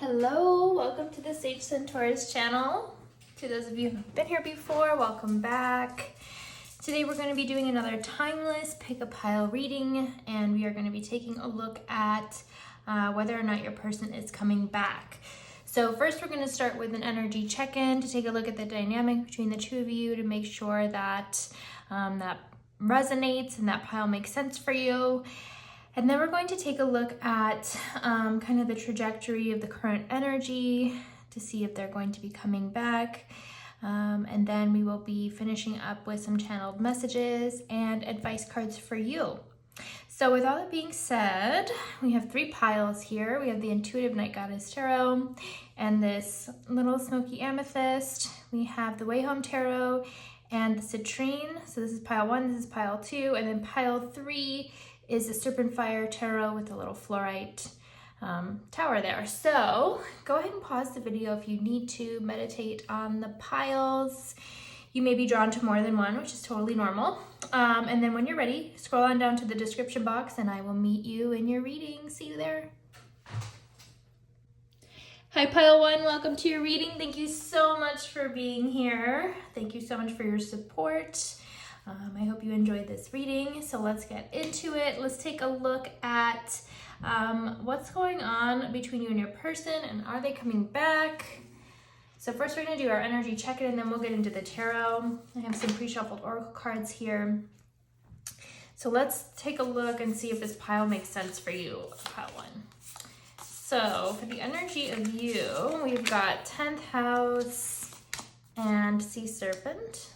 Hello, welcome to the Sage Centaurus channel. To those of you who have been here before, welcome back. Today we're going to be doing another timeless pick a pile reading, and we are going to be taking a look at whether or not your person is coming back. So first we're going to start with an energy check-in to take a look at the dynamic between the two of you to make sure that that resonates and that pile makes sense for you. And then we're going to take a look at kind of the trajectory of the current energy to see if they're going to be coming back. And then we will be finishing up with some channeled messages and advice cards for you. So with all that being said, we have three piles here. We have the Intuitive Night Goddess Tarot and this little Smoky Amethyst. We have the Wayhome Tarot and the Citrine. So this is pile 1, this is pile 2, and then pile 3 is the Serpentfire Tarot with a little Fluorite tower there. So go ahead and pause the video if you need to meditate on the piles. You may be drawn to more than one, which is totally normal. And then when you're ready, scroll on down to the description box and I will meet you in your reading. See you there. Hi pile 1, welcome to your reading. Thank you so much for being here. Thank you so much for your support. I hope you enjoyed this reading. So let's get into it. Let's take a look at what's going on between you and your person, and are they coming back? So first we're going to do our energy check-in, and then we'll get into the tarot. I have some pre-shuffled oracle cards here. So let's take a look and see if this pile makes sense for you, pile 1. So for the energy of you, we've got 10th house and sea serpent.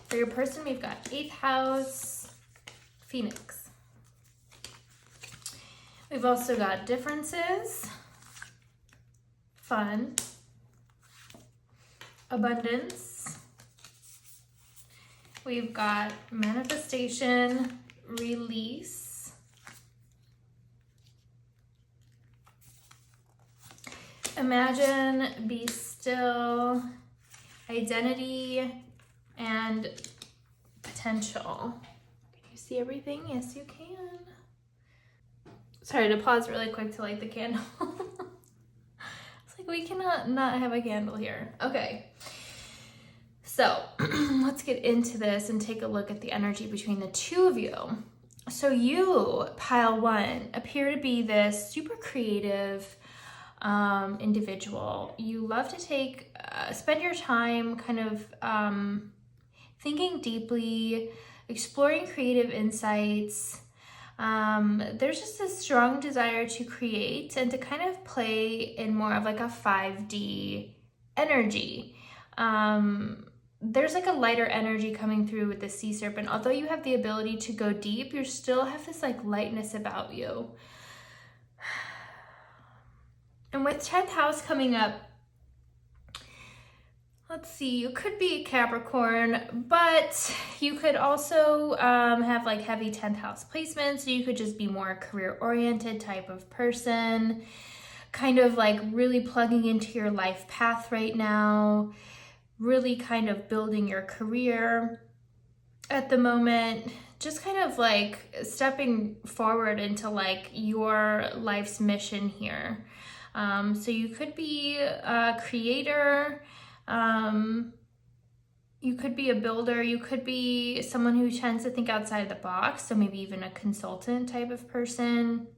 For your person, we've got 8th house, Phoenix. We've also got differences, fun, abundance. We've got manifestation, release. Imagine, be still, identity, and potential. Can you see everything? Yes, you can. Sorry to pause really quick to light the candle. It's like we cannot not have a candle here. Okay. So let's get into this and take a look at the energy between the two of you. So you, pile 1, appear to be this super creative individual. You love to spend your time kind of thinking deeply, exploring creative insights. There's just a strong desire to create and to kind of play in more of like a 5D energy. There's like a lighter energy coming through with the sea serpent. Although you have the ability to go deep, you still have this like lightness about you. And with 10th house coming up, let's see, you could be Capricorn, but you could also have like heavy 10th house placements. So you could just be more a career-oriented type of person, kind of like really plugging into your life path right now, really kind of building your career at the moment, just kind of like stepping forward into like your life's mission here. So you could be a creator, you could be a builder, you could be someone who tends to think outside the box, so maybe even a consultant type of person.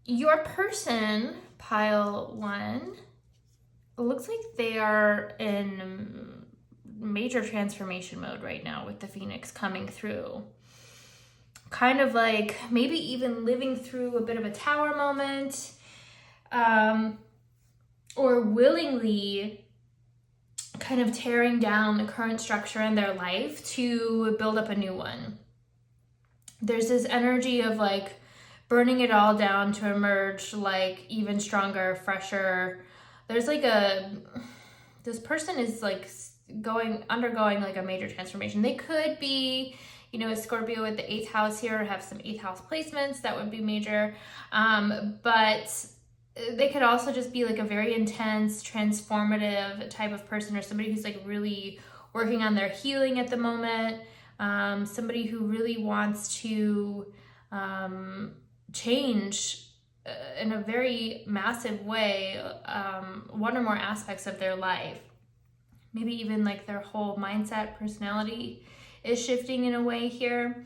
Your person, pile 1, looks like they are in major transformation mode right now with the Phoenix coming through. Kind of like maybe even living through a bit of a tower moment, or willingly kind of tearing down the current structure in their life to build up a new one. There's this energy of like burning it all down to emerge like even stronger, fresher. There's like this person is like undergoing like a major transformation. They could be, you know, a Scorpio with the 8th house here, or have some 8th house placements. That would be major. But they could also just be like a very intense, transformative type of person, or somebody who's like really working on their healing at the moment. Somebody who really wants to change in a very massive way, one or more aspects of their life. Maybe even like their whole mindset, personality is shifting in a way here.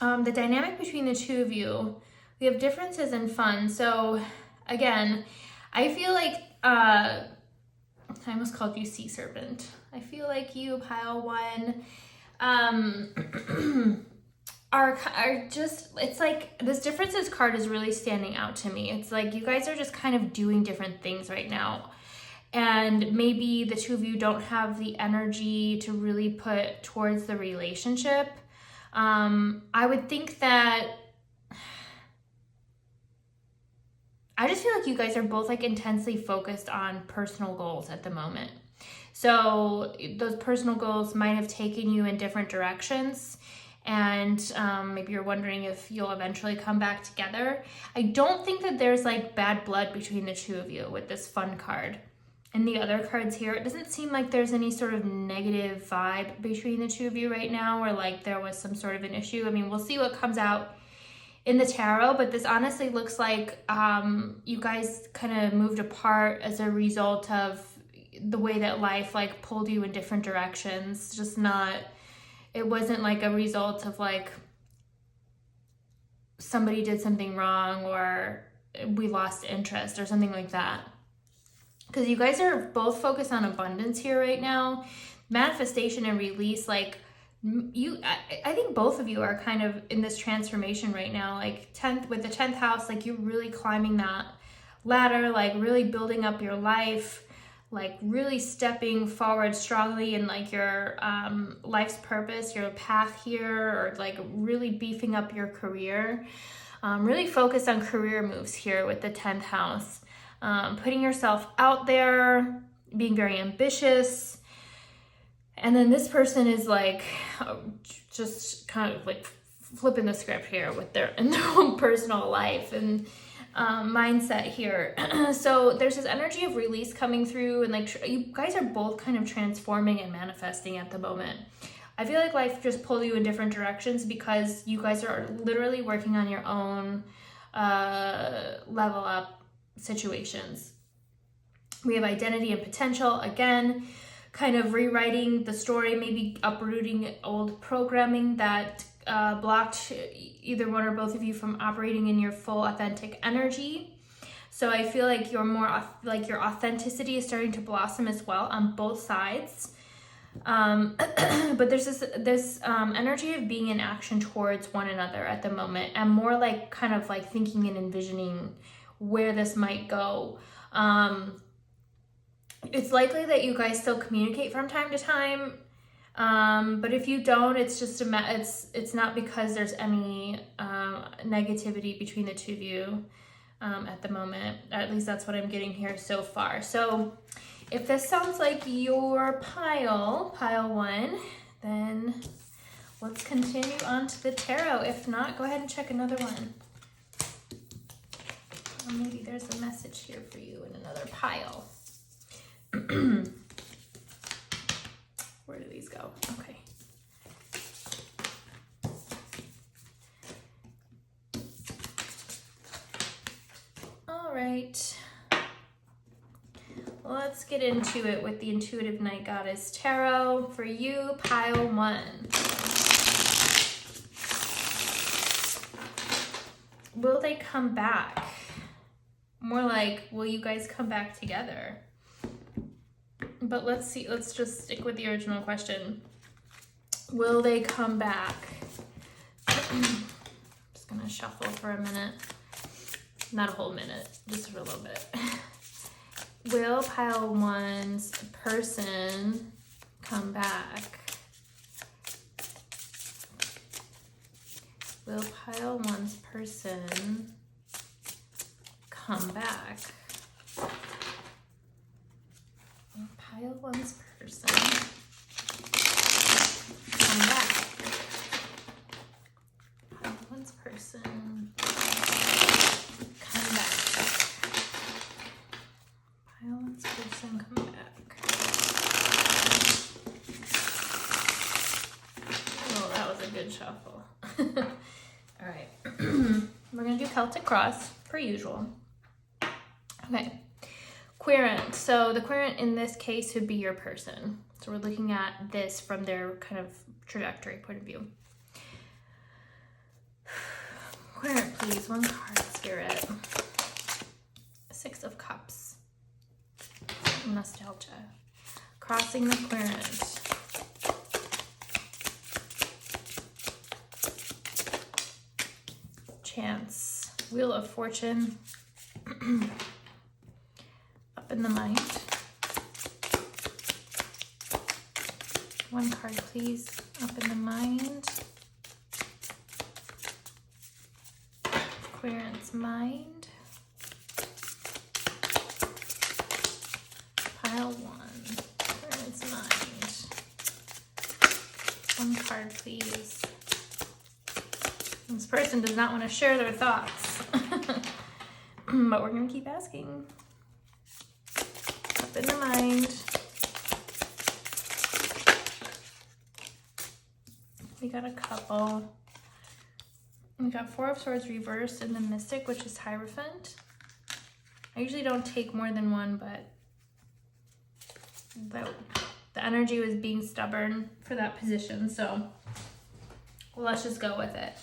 The dynamic between the two of you, we have differences in fun. So again, I feel like, I almost called you Sea Serpent. I feel like you, pile one, are just, it's like this differences card is really standing out to me. It's like you guys are just kind of doing different things right now. And maybe the two of you don't have the energy to really put towards the relationship. I would think that, I just feel like you guys are both like intensely focused on personal goals at the moment. So those personal goals might have taken you in different directions, and maybe you're wondering if you'll eventually come back together. I don't think that there's like bad blood between the two of you with this fun card. And the other cards here, it doesn't seem like there's any sort of negative vibe between the two of you right now, or like there was some sort of an issue. I mean, we'll see what comes out in the tarot, but this honestly looks like you guys kind of moved apart as a result of the way that life like pulled you in different directions. Just not, it wasn't like a result of like somebody did something wrong or we lost interest or something like that. Because you guys are both focused on abundance here right now. Manifestation and release, like I think both of you are kind of in this transformation right now. Like with the 10th house, like you're really climbing that ladder, like really building up your life, like really stepping forward strongly in like your life's purpose, your path here, or like really beefing up your career. Really focused on career moves here with the 10th house. Putting yourself out there, being very ambitious. And then this person is like just kind of like flipping the script here with in their own personal life and mindset here. So there's this energy of release coming through, and like you guys are both kind of transforming and manifesting at the moment. I feel like life just pulled you in different directions because you guys are literally working on your own level up situations. We have identity and potential, again, kind of rewriting the story, maybe uprooting old programming that blocked either one or both of you from operating in your full authentic energy. So I feel like you're more like your authenticity is starting to blossom as well on both sides. But there's this energy of being in action towards one another at the moment, and more like kind of like thinking and envisioning where this might go. It's likely that you guys still communicate from time to time, but if you don't, it's just it's not because there's any negativity between the two of you at the moment. At least that's what I'm getting here so far. So if this sounds like your pile one, then let's continue on to the tarot. If not, go ahead and check another one. Or maybe there's a message here for you in another pile. Where do these go? Okay. All right. Let's get into it with the Intuitive Night Goddess Tarot for you, pile one. Will they come back? More like, will you guys come back together? But let's see, let's just stick with the original question. Will they come back? Just gonna shuffle for a minute. Not a whole minute, just for a little bit. Will pile one's person come back? Will pile one's person come back? Will pile one's person come back? Pile one's person come back. Pile one's person come back. Oh, that was a good shuffle. All right. We're going to do Celtic Cross. per usual. Okay, querent. So the querent in this case would be your person. So we're looking at this from their kind of trajectory point of view. Querent, please. One card, Spirit. Six of Cups. Nostalgia. Crossing the querent. Chance. Wheel of Fortune. Up in the mind. One card, please. Up in the mind. Querent's mind. Pile one. Querent's mind. One card, please. This person does not want to share their thoughts. But we're going to keep asking. Up in the mind. We got a couple. We got Four of Swords reversed in the Mystic, which is Hierophant. I usually don't take more than one, but the energy was being stubborn for that position, so let's just go with it.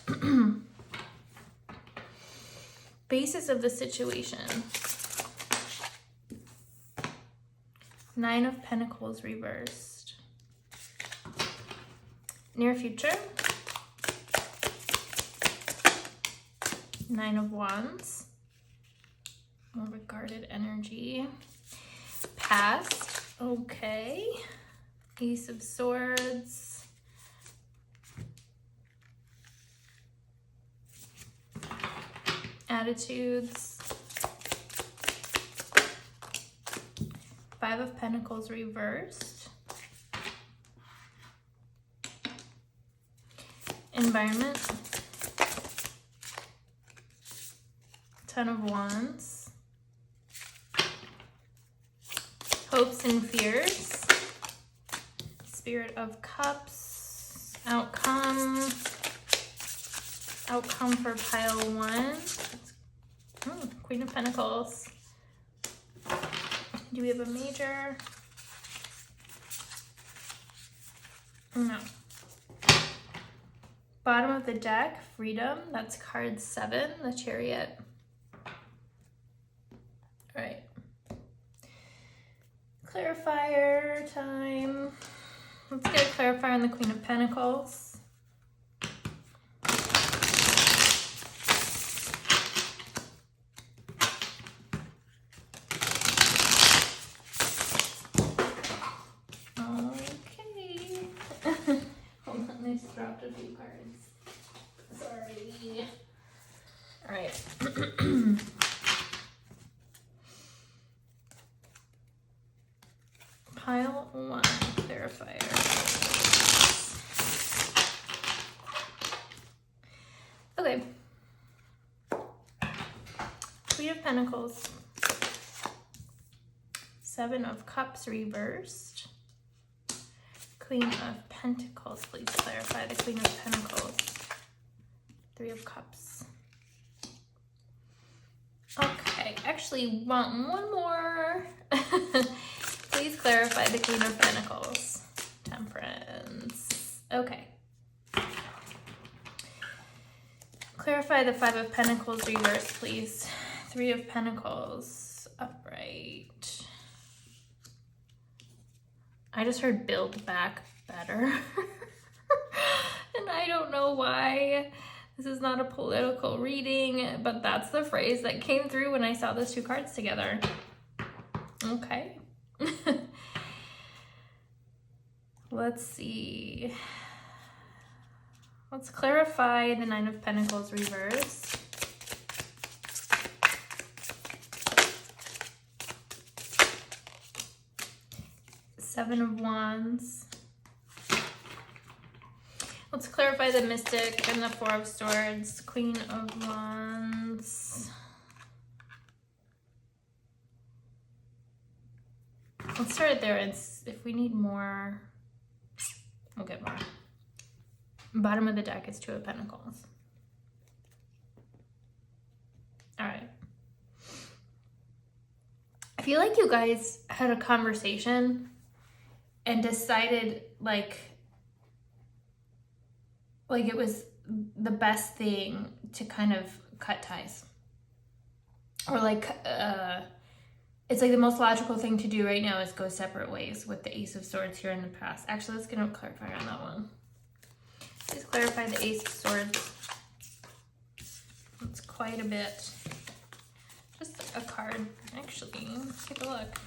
Basis of the situation. Nine of Pentacles reversed. Near future. Nine of Wands. More regarded energy. Past. Okay. Ace of Swords. Attitudes. Five of Pentacles reversed. Environment. Ten of Wands. Hopes and fears. Spirit of Cups. Outcome. Outcome for pile one. Queen of Pentacles. Do we have a major? No. Bottom of the deck, Freedom. That's card 7, the Chariot. All right. Clarifier time. Let's get a clarifier on the Queen of Pentacles. I just dropped a few cards. Sorry. All right. Pile one, clarifier. Okay. Queen of Pentacles. Seven of Cups reversed. Queen of Pentacles, please clarify the Queen of Pentacles. Three of Cups. Okay, actually want one more. Please clarify the Queen of Pentacles. Temperance. Okay. Clarify the Five of Pentacles reverse, please. Three of Pentacles upright. I just heard build back better. And I don't know why. This is not a political reading, but that's the phrase that came through when I saw those two cards together. Okay. Let's see. Let's clarify the Nine of Pentacles reverse. Seven of Wands. Let's clarify the Mystic and the Four of Swords. Queen of Wands. Let's start it there. If we need more, we'll get more. Bottom of the deck is Two of Pentacles. All right. feel like you guys had a conversation and decided like it was the best thing to kind of cut ties. Or like, it's like the most logical thing to do right now is go separate ways with the Ace of Swords here in the past. Actually, let's get a clarify on that one. Please clarify the Ace of Swords. It's quite a bit. Just a card, actually. Let's take a look.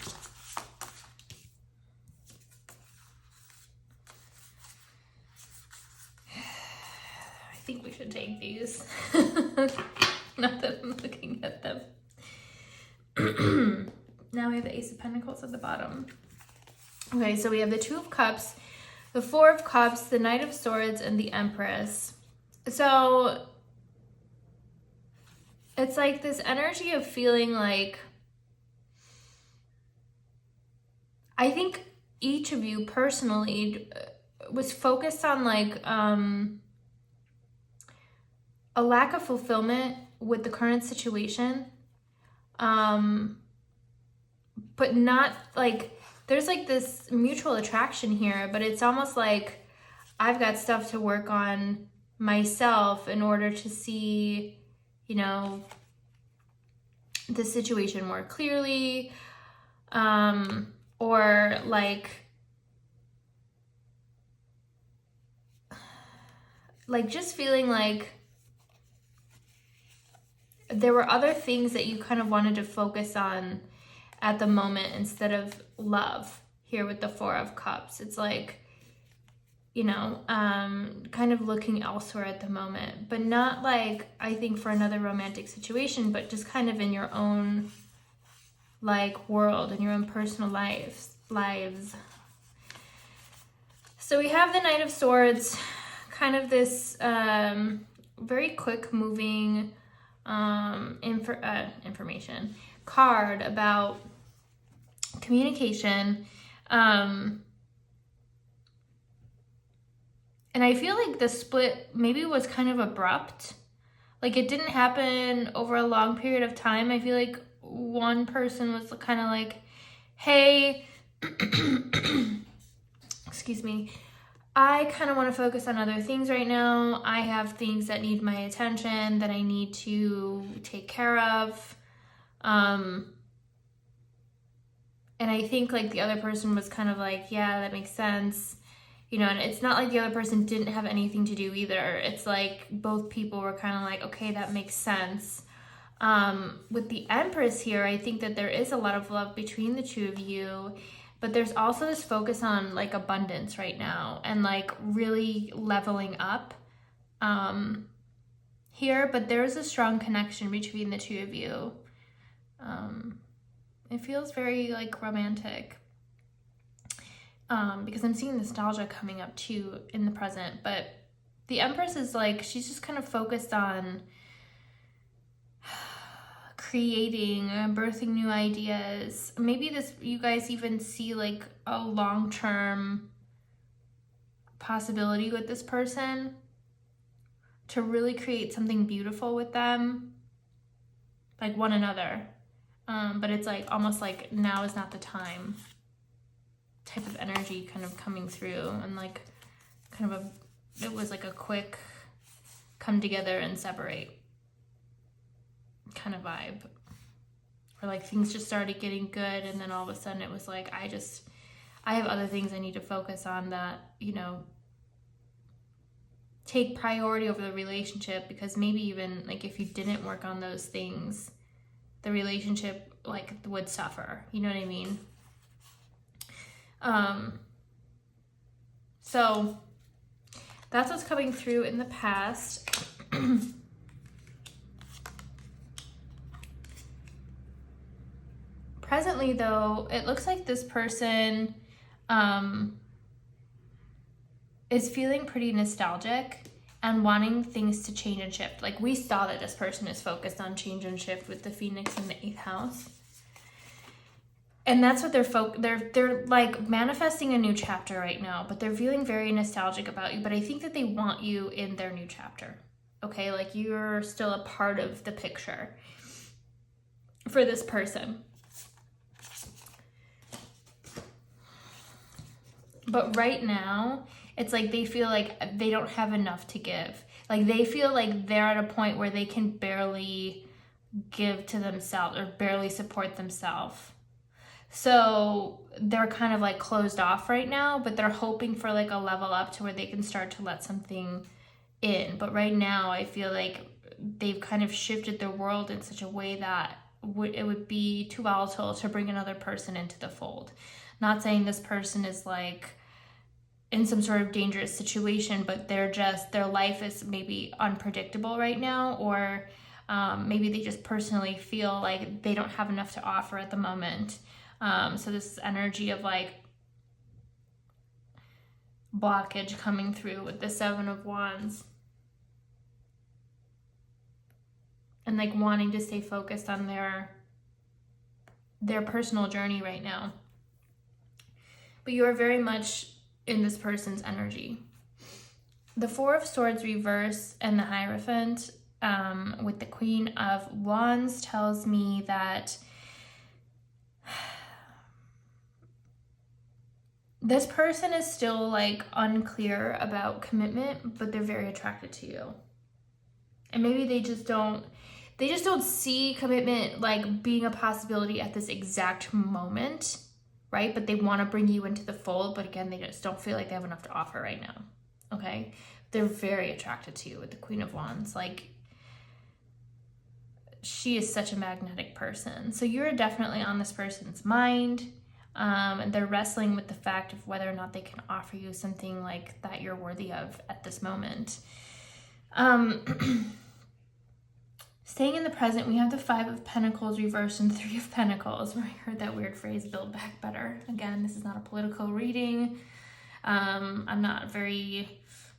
I think we should take these. Not that I'm looking at them. Now we have the Ace of Pentacles at the bottom. Okay, so we have the Two of Cups, the Four of Cups, the Knight of Swords, and the Empress. So it's like this energy of feeling like, I think each of you personally was focused on like a lack of fulfillment with the current situation. But not like, there's like this mutual attraction here, but it's almost like I've got stuff to work on myself in order to see, you know, the situation more clearly, or like just feeling like there were other things that you kind of wanted to focus on at the moment instead of love here with the Four of Cups. It's like, you know, kind of looking elsewhere at the moment, but not like, I think for another romantic situation, but just kind of in your own like world, in your own personal lives. So we have the Knight of Swords, kind of this very quick moving information card about communication, and I feel like the split maybe was kind of abrupt, like it didn't happen over a long period of time. I feel like one person was kind of like, hey, excuse me, I kind of want to focus on other things right now. I have things that need my attention that I need to take care of. And I think like the other person was kind of like, yeah, that makes sense. You know, and it's not like the other person didn't have anything to do either. It's like both people were kind of like, okay, that makes sense. With the Empress here, I think that there is a lot of love between the two of you, but there's also this focus on like abundance right now and like really leveling up here, but there's a strong connection between the two of you. It feels very like romantic, because I'm seeing nostalgia coming up too in the present, but the Empress is like, she's just kind of focused on creating, birthing new ideas. Maybe this, you guys even see like a long-term possibility with this person to really create something beautiful with them, like one another. But it's like almost like now is not the time type of energy kind of coming through, and like kind of it was like a quick come together and separate kind of vibe, or like things just started getting good and then all of a sudden it was like, I have other things I need to focus on that, you know, take priority over the relationship, because maybe even like if you didn't work on those things, the relationship like would suffer, you know what I mean? So that's what's coming through in the past. Presently though, it looks like this person is feeling pretty nostalgic and wanting things to change and shift. Like we saw that this person is focused on change and shift with the Phoenix in the 8th house. And that's what they're like manifesting a new chapter right now, but they're feeling very nostalgic about you. But I think that they want you in their new chapter. Okay, like you're still a part of the picture for this person. But right now, it's like they feel like they don't have enough to give. Like they feel like they're at a point where they can barely give to themselves or barely support themselves. So they're kind of like closed off right now, but they're hoping for like a level up to where they can start to let something in. But right now, I feel like they've kind of shifted their world in such a way that it would be too volatile to bring another person into the fold. Not saying this person is like in some sort of dangerous situation, but their life is maybe unpredictable right now, or maybe they just personally feel like they don't have enough to offer at the moment. So this energy of like blockage coming through with the Seven of Wands. And like wanting to stay focused on their personal journey right now. But you are very much in this person's energy. The Four of Swords reverse and the Hierophant with the Queen of Wands tells me that this person is still like unclear about commitment, but they're very attracted to you. And maybe they just don't see commitment like being a possibility at this exact moment, right? But they want to bring you into the fold, but again, they just don't feel like they have enough to offer right now, okay? They're very attracted to you with the Queen of Wands. Like, she is such a magnetic person. So you're definitely on this person's mind, and they're wrestling with the fact of whether or not they can offer you something like that you're worthy of at this moment. Staying in the present, we have the Five of Pentacles reversed and Three of Pentacles, where I heard that weird phrase, build back better. Again, this is not a political reading. I'm not a very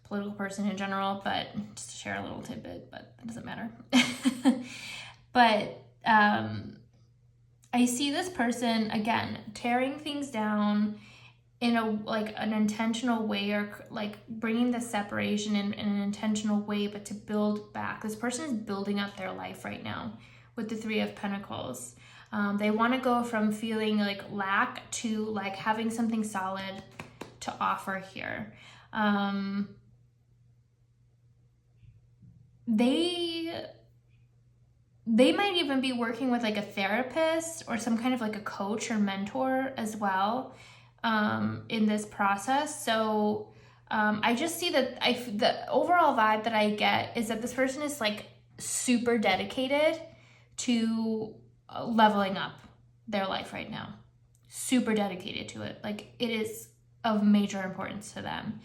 political person in general, but just to share a little tidbit, but it doesn't matter. But I see this person, again, tearing things down in an intentional way, or like bringing the separation in an intentional way, but to build back. This person is building up their life right now with the Three of Pentacles. They want to go from feeling like lack to like having something solid to offer here. They might even be working with like a therapist or some kind of like a coach or mentor as well in this process. So I just see that the overall vibe that I get is that this person is like super dedicated to leveling up their life right now. Super dedicated to it. Like, it is of major importance to them.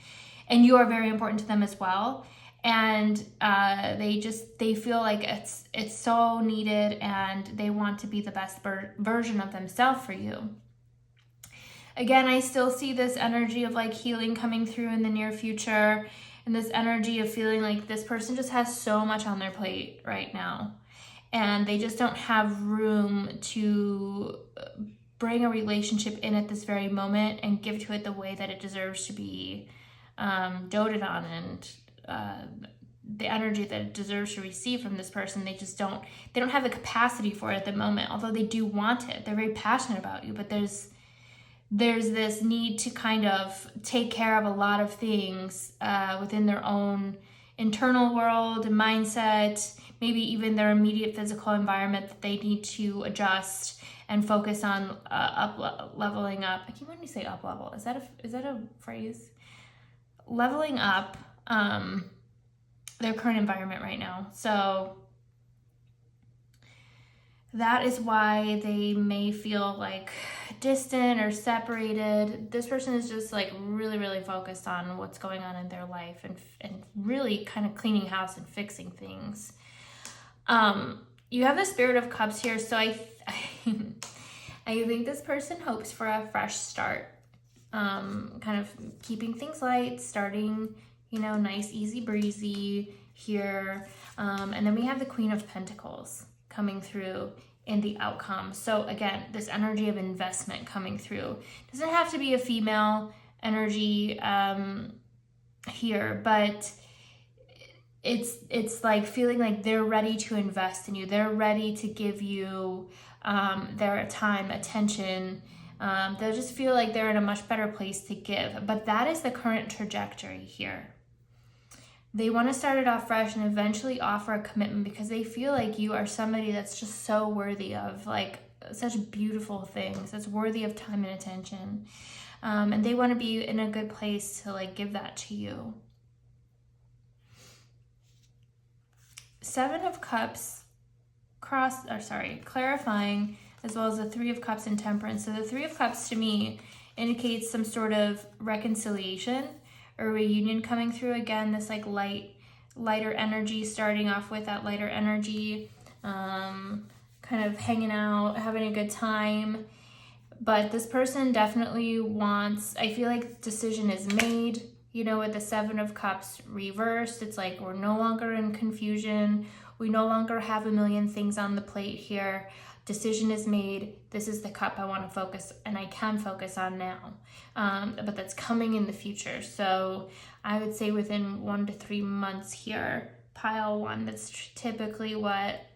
And you are very important to them as well. And they feel like it's so needed, and they want to be the best version of themselves for you. Again, I still see this energy of like healing coming through in the near future, and this energy of feeling like this person just has so much on their plate right now, and they just don't have room to bring a relationship in at this very moment and give to it the way that it deserves to be doted on, and the energy that it deserves to receive from this person. They don't have the capacity for it at the moment, although they do want it. They're very passionate about you, but there's this need to kind of take care of a lot of things within their own internal world and mindset, maybe even their immediate physical environment that they need to adjust and focus on leveling up. I keep wanting to say up level. Is that a phrase? Leveling up their current environment right now. So that is why they may feel like distant or separated. This person is just like really, really focused on what's going on in their life and really kind of cleaning house and fixing things. You have the Spirit of Cups here, so I think this person hopes for a fresh start. Kind of keeping things light, starting, nice, easy breezy here. And then we have the Queen of Pentacles coming through in the outcome. So again, this energy of investment coming through. Doesn't have to be a female energy here, but it's like feeling like they're ready to invest in you. They're ready to give you their time, attention, They'll just feel like they're in a much better place to give. But that is the current trajectory here. They want to start it off fresh and eventually offer a commitment because they feel like you are somebody that's just so worthy of like such beautiful things, that's worthy of time and attention. And they want to be in a good place to like give that to you. Seven of Cups clarifying, as well as the Three of Cups and Temperance. So the Three of Cups to me indicates some sort of reconciliation or reunion coming through. Again, this like lighter energy, starting off with that lighter energy, kind of hanging out, having a good time. But this person definitely wants, I feel like decision is made, you know, with the Seven of Cups reversed. It's like we're no longer in confusion. We no longer have a million things on the plate here. Decision is made. This is the cup I want to focus and I can focus on now. But that's coming in the future. So I would say within 1 to 3 months here, pile one. That's typically what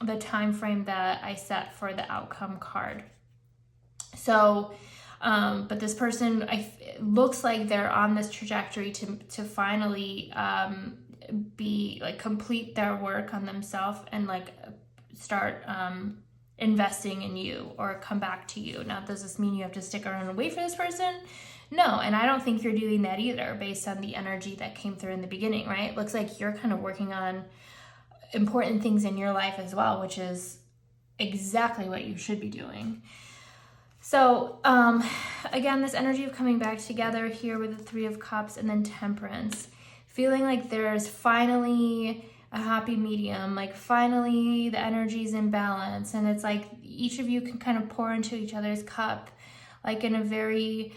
the time frame that I set for the outcome card. So, but this person, looks like they're on this trajectory to finally be like complete their work on themselves and like start investing in you or come back to you. Now, does this mean you have to stick around and wait for this person? No, and I don't think you're doing that either based on the energy that came through in the beginning, right? It looks like you're kind of working on important things in your life as well, which is exactly what you should be doing. So again, this energy of coming back together here with the Three of Cups and then Temperance, feeling like there's finally a happy medium, like finally the energy's in balance, and it's like each of you can kind of pour into each other's cup, like in a very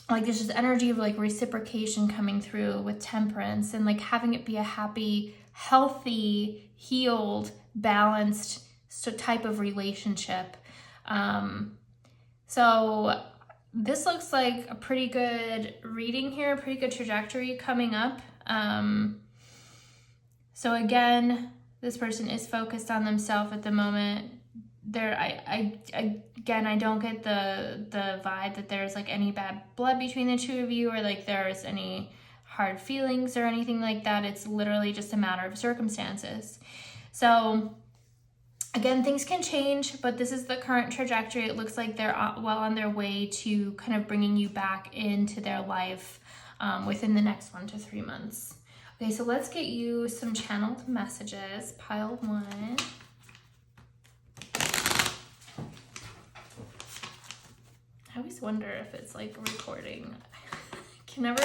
like there's this energy of like reciprocation coming through with Temperance, and like having it be a happy, healthy, healed, balanced type of relationship. So this looks like a pretty good reading here, pretty good trajectory coming up. So again, this person is focused on themselves at the moment. I don't get the vibe that there's like any bad blood between the two of you or like there's any hard feelings or anything like that. It's literally just a matter of circumstances. So again, things can change, but this is the current trajectory. It looks like they're well on their way to kind of bringing you back into their life within the next 1 to 3 months. Okay, so let's get you some channeled messages. Pile one. I always wonder if it's like recording. I can never,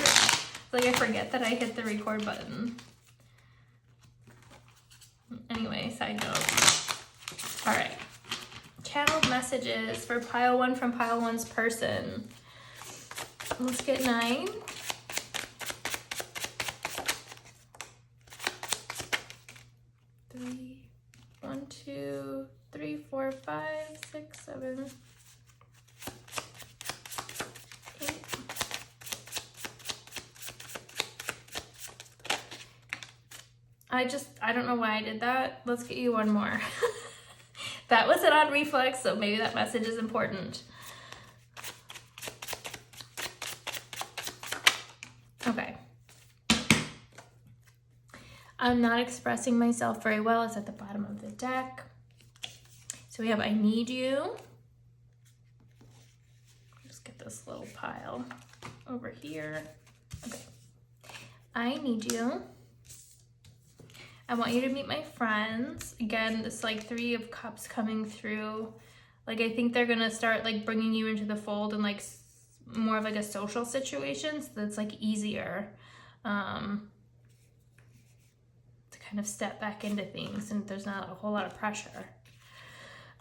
like I forget that I hit the record button. Anyway, side note. All right, channeled messages for pile one from pile one's person. Let's get 9. 3, 1, 2, 3, 4, 5, 6, 7, 8. I don't know why I did that. Let's get you one more. That was an on reflex, so maybe that message is important. Okay. I'm not expressing myself very well. It's at the bottom of the deck. So we have I need you. Just get this little pile over here. Okay. I need you. I want you to meet my friends. Again, this like 3 of Cups coming through. Like I think they're gonna start like bringing you into the fold and like more of like a social situation, so that's like easier to kind of step back into things and there's not a whole lot of pressure.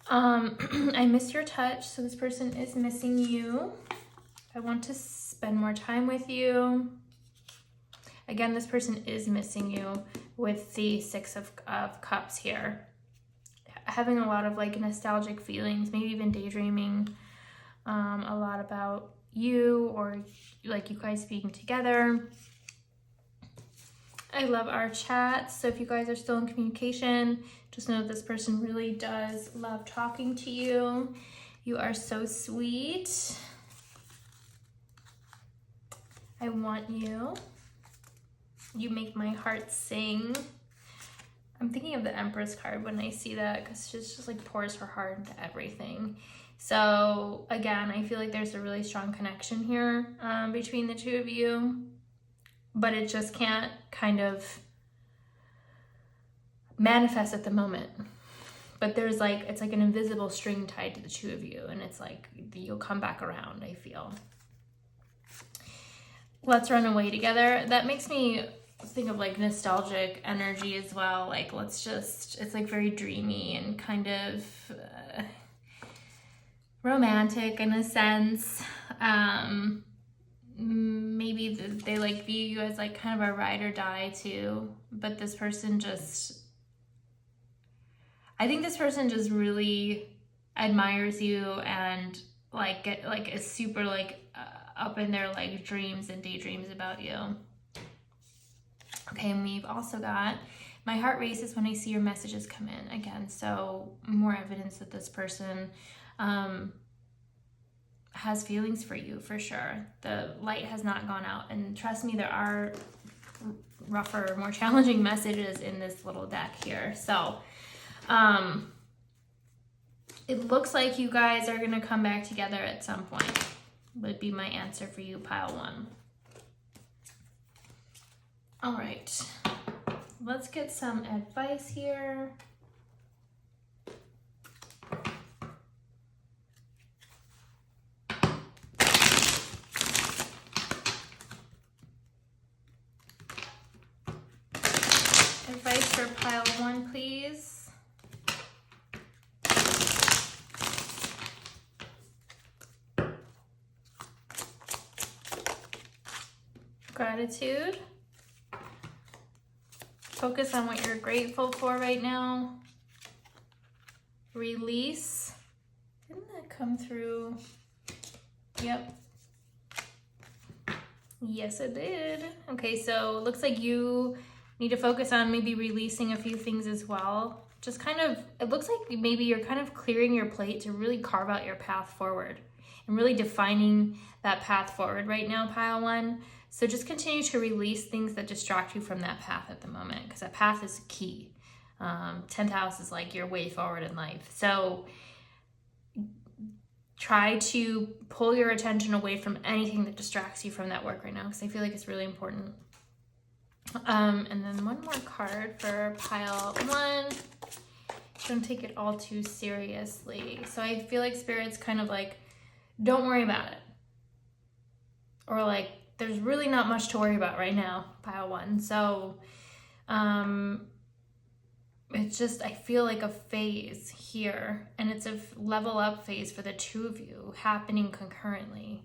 I miss your touch, so this person is missing you. I want to spend more time with you. Again, this person is missing you with the 6 of Cups here. Having a lot of like nostalgic feelings, maybe even daydreaming a lot about you or like you guys being together. I love our chats. So if you guys are still in communication, just know that this person really does love talking to you. You are so sweet. I want you. You make my heart sing. I'm thinking of the Empress card when I see that, because she just like pours her heart into everything. So again, I feel like there's a really strong connection here between the two of you, but it just can't kind of manifest at the moment. But there's like, it's like an invisible string tied to the two of you, and it's like you'll come back around, I feel. Let's run away together. That makes me think of like nostalgic energy as well. Like, let's just, it's like very dreamy and kind of romantic in a sense. Maybe they like view you as like kind of a ride or die too, but this person just, I think this person just really admires you and like is super like up in their like dreams and daydreams about you. Okay, and we've also got, my heart races when I see your messages come in. Again, so more evidence that this person has feelings for you for sure. The light has not gone out, and trust me, there are rougher, more challenging messages in this little deck here. So it looks like you guys are gonna come back together at some point, would be my answer for you, pile one. All right, let's get some advice here. Advice for pile one, please. Gratitude. Focus on what you're grateful for right now. Release. Didn't that come through? Yep. Yes, it did. Okay, so it looks like you need to focus on maybe releasing a few things as well. Just kind of, it looks like maybe you're kind of clearing your plate to really carve out your path forward and really defining that path forward right now, pile one. So just continue to release things that distract you from that path at the moment, because that path is key. 10th house is like your way forward in life. So try to pull your attention away from anything that distracts you from that work right now, because I feel like it's really important. And then one more card for pile one. Don't take it all too seriously. So I feel like Spirit's kind of like, don't worry about it. Or like, there's really not much to worry about right now, pile one. So it's just, I feel like a phase here, and it's a level up phase for the two of you happening concurrently.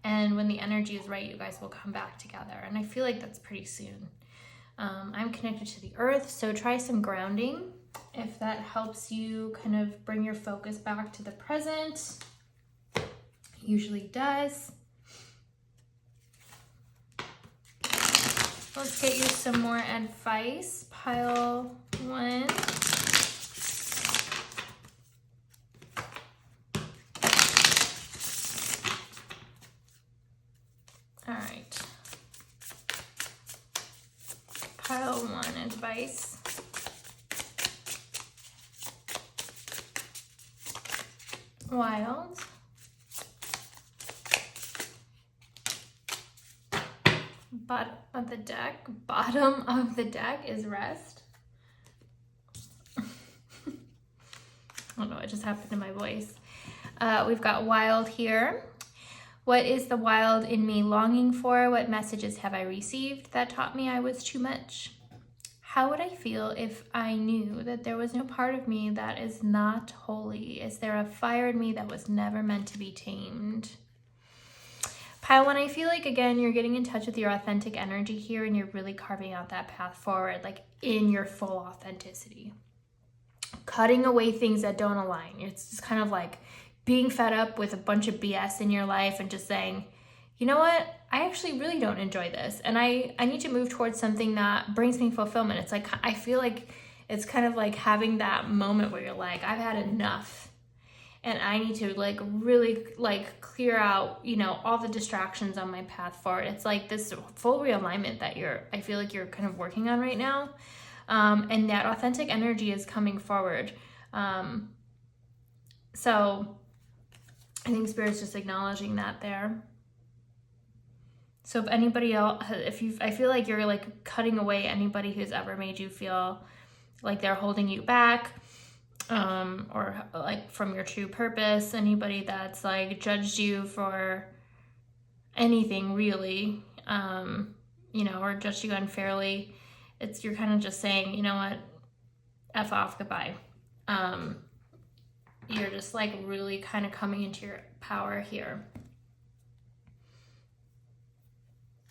And when the energy is right, you guys will come back together. And I feel like that's pretty soon. I'm connected to the earth, so try some grounding if that helps you kind of bring your focus back to the present. It usually does. Let's get you some more advice, pile one. All right. Pile one advice. Wild. Bottom of the deck is rest. I don't know what just happened to my voice. We've got wild here. What is the wild in me longing for? What messages have I received that taught me I was too much? How would I feel if I knew that there was no part of me that is not holy? Is there a fire in me that was never meant to be tamed? Pile one, I feel like, again, you're getting in touch with your authentic energy here, and you're really carving out that path forward, like in your full authenticity. Cutting away things that don't align. It's just kind of like being fed up with a bunch of BS in your life and just saying, you know what? I actually really don't enjoy this. And I need to move towards something that brings me fulfillment. It's like, I feel like it's kind of like having that moment where you're like, I've had enough. And I need to like really like clear out, you know, all the distractions on my path forward. It's like this full realignment that I feel like you're kind of working on right now. And that authentic energy is coming forward. So I think Spirit's just acknowledging that there. So if anybody else, I feel like you're like cutting away anybody who's ever made you feel like they're holding you back, or like from your true purpose, anybody that's like judged you for anything really, you know, or judged you unfairly. You're kind of just saying, you know what, F off, goodbye. You're just like really kind of coming into your power here.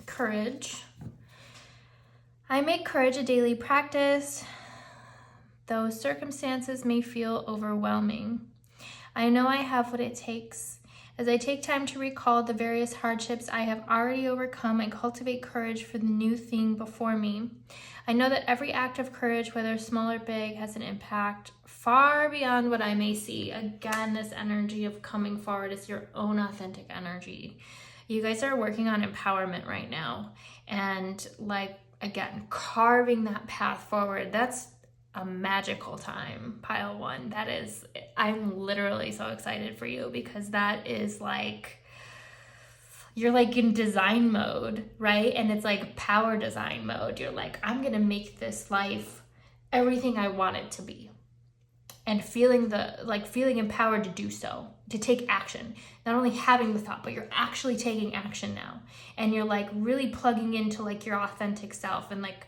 Courage. I make courage a daily practice, though circumstances may feel overwhelming. I know I have what it takes. As I take time to recall the various hardships I have already overcome, I cultivate courage for the new thing before me. I know that every act of courage, whether small or big, has an impact far beyond what I may see. Again, this energy of coming forward is your own authentic energy. You guys are working on empowerment right now. And like, again, carving that path forward, that's a magical time, pile one. I'm literally so excited for you, because that is like, you're like in design mode, right? And it's like power design mode. You're like, I'm gonna make this life everything I want it to be. And feeling empowered to do so, to take action. Not only having the thought, but you're actually taking action now. And you're like really plugging into like your authentic self, and like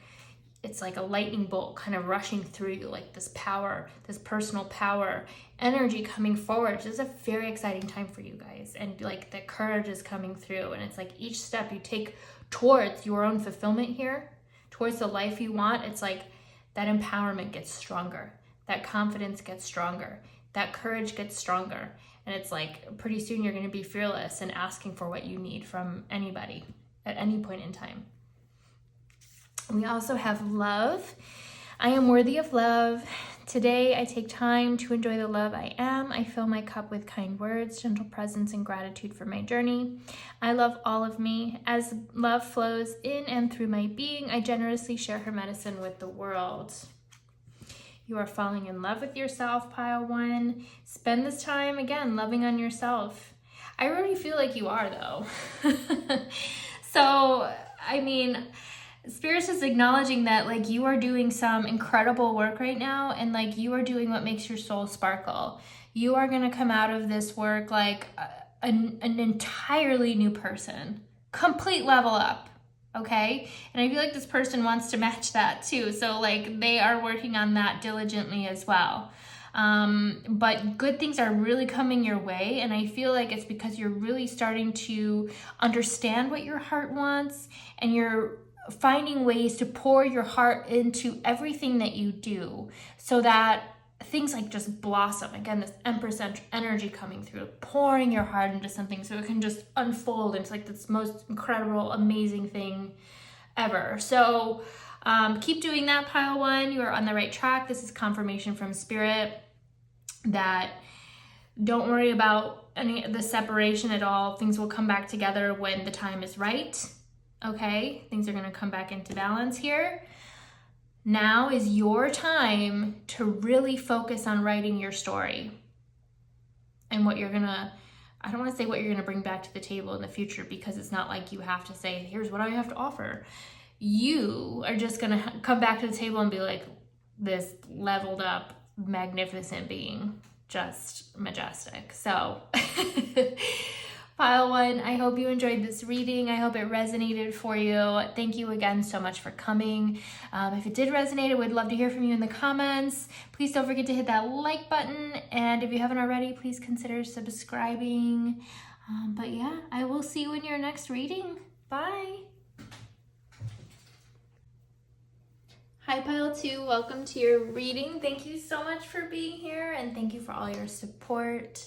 it's like a lightning bolt kind of rushing through you, like this power, this personal power energy coming forward. It's just a very exciting time for you guys. And like the courage is coming through, and it's like each step you take towards your own fulfillment here, towards the life you want, it's like that empowerment gets stronger, that confidence gets stronger, that courage gets stronger. And it's like pretty soon you're going to be fearless and asking for what you need from anybody at any point in time. We also have love. I am worthy of love. Today, I take time to enjoy the love I am. I fill my cup with kind words, gentle presence, and gratitude for my journey. I love all of me. As love flows in and through my being, I generously share her medicine with the world. You are falling in love with yourself, pile one. Spend this time, again, loving on yourself. I already feel like you are, though. So, I mean, Spirit's just acknowledging that like you are doing some incredible work right now, and like you are doing what makes your soul sparkle. You are going to come out of this work like an entirely new person, complete level up. Okay. And I feel like this person wants to match that too. So like they are working on that diligently as well. But good things are really coming your way. And I feel like it's because you're really starting to understand what your heart wants, and you're finding ways to pour your heart into everything that you do, so that things like just blossom. Again, this Empress energy coming through, pouring your heart into something so it can just unfold into like this most incredible, amazing thing ever. So keep doing that, pile one. You are on the right track. This is confirmation from Spirit that don't worry about any of the separation at all. Things will come back together when the time is right. Okay, things are going to come back into balance here. Now is your time to really focus on writing your story and what you're going to, I don't want to say what you're going to bring back to the table in the future, because it's not like you have to say, here's what I have to offer. You are just going to come back to the table and be like this leveled up, magnificent being, just majestic. So pile one, I hope you enjoyed this reading. I hope it resonated for you. Thank you again so much for coming. If it did resonate, I would love to hear from you in the comments. Please don't forget to hit that like button. And if you haven't already, please consider subscribing. But yeah, I will see you in your next reading. Bye. Hi, pile two. Welcome to your reading. Thank you so much for being here, and thank you for all your support.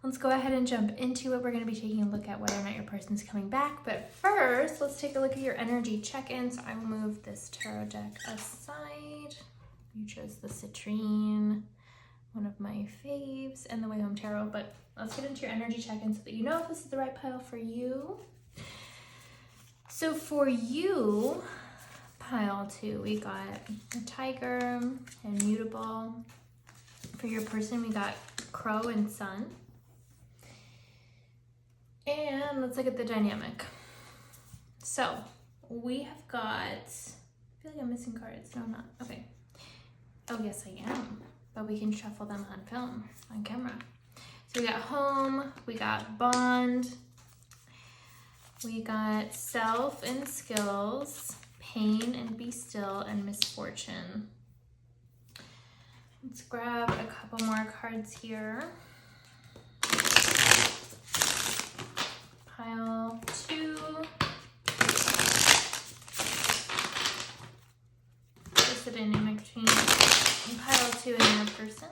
let's go ahead and jump into it. We're going to be taking a look at whether or not your person's coming back. But first, let's take a look at your energy check-in. So I will move this tarot deck aside. You chose the Citrine, one of my faves, and the Wayhome Tarot. But let's get into your energy check-in so that you know if this is the right pile for you. So for you, pile 2, we got a tiger and mutable. For your person, we got crow and sun. And let's look at the dynamic. So we have got, I feel like I'm missing cards. No, I'm not. Okay. Oh, yes, I am. But we can shuffle them on film, on camera. So we got home, we got bond, we got self and skills, pain and be still, and misfortune. Let's grab a couple more cards here. Pile 2. What's the dynamic between pile 2 and your person?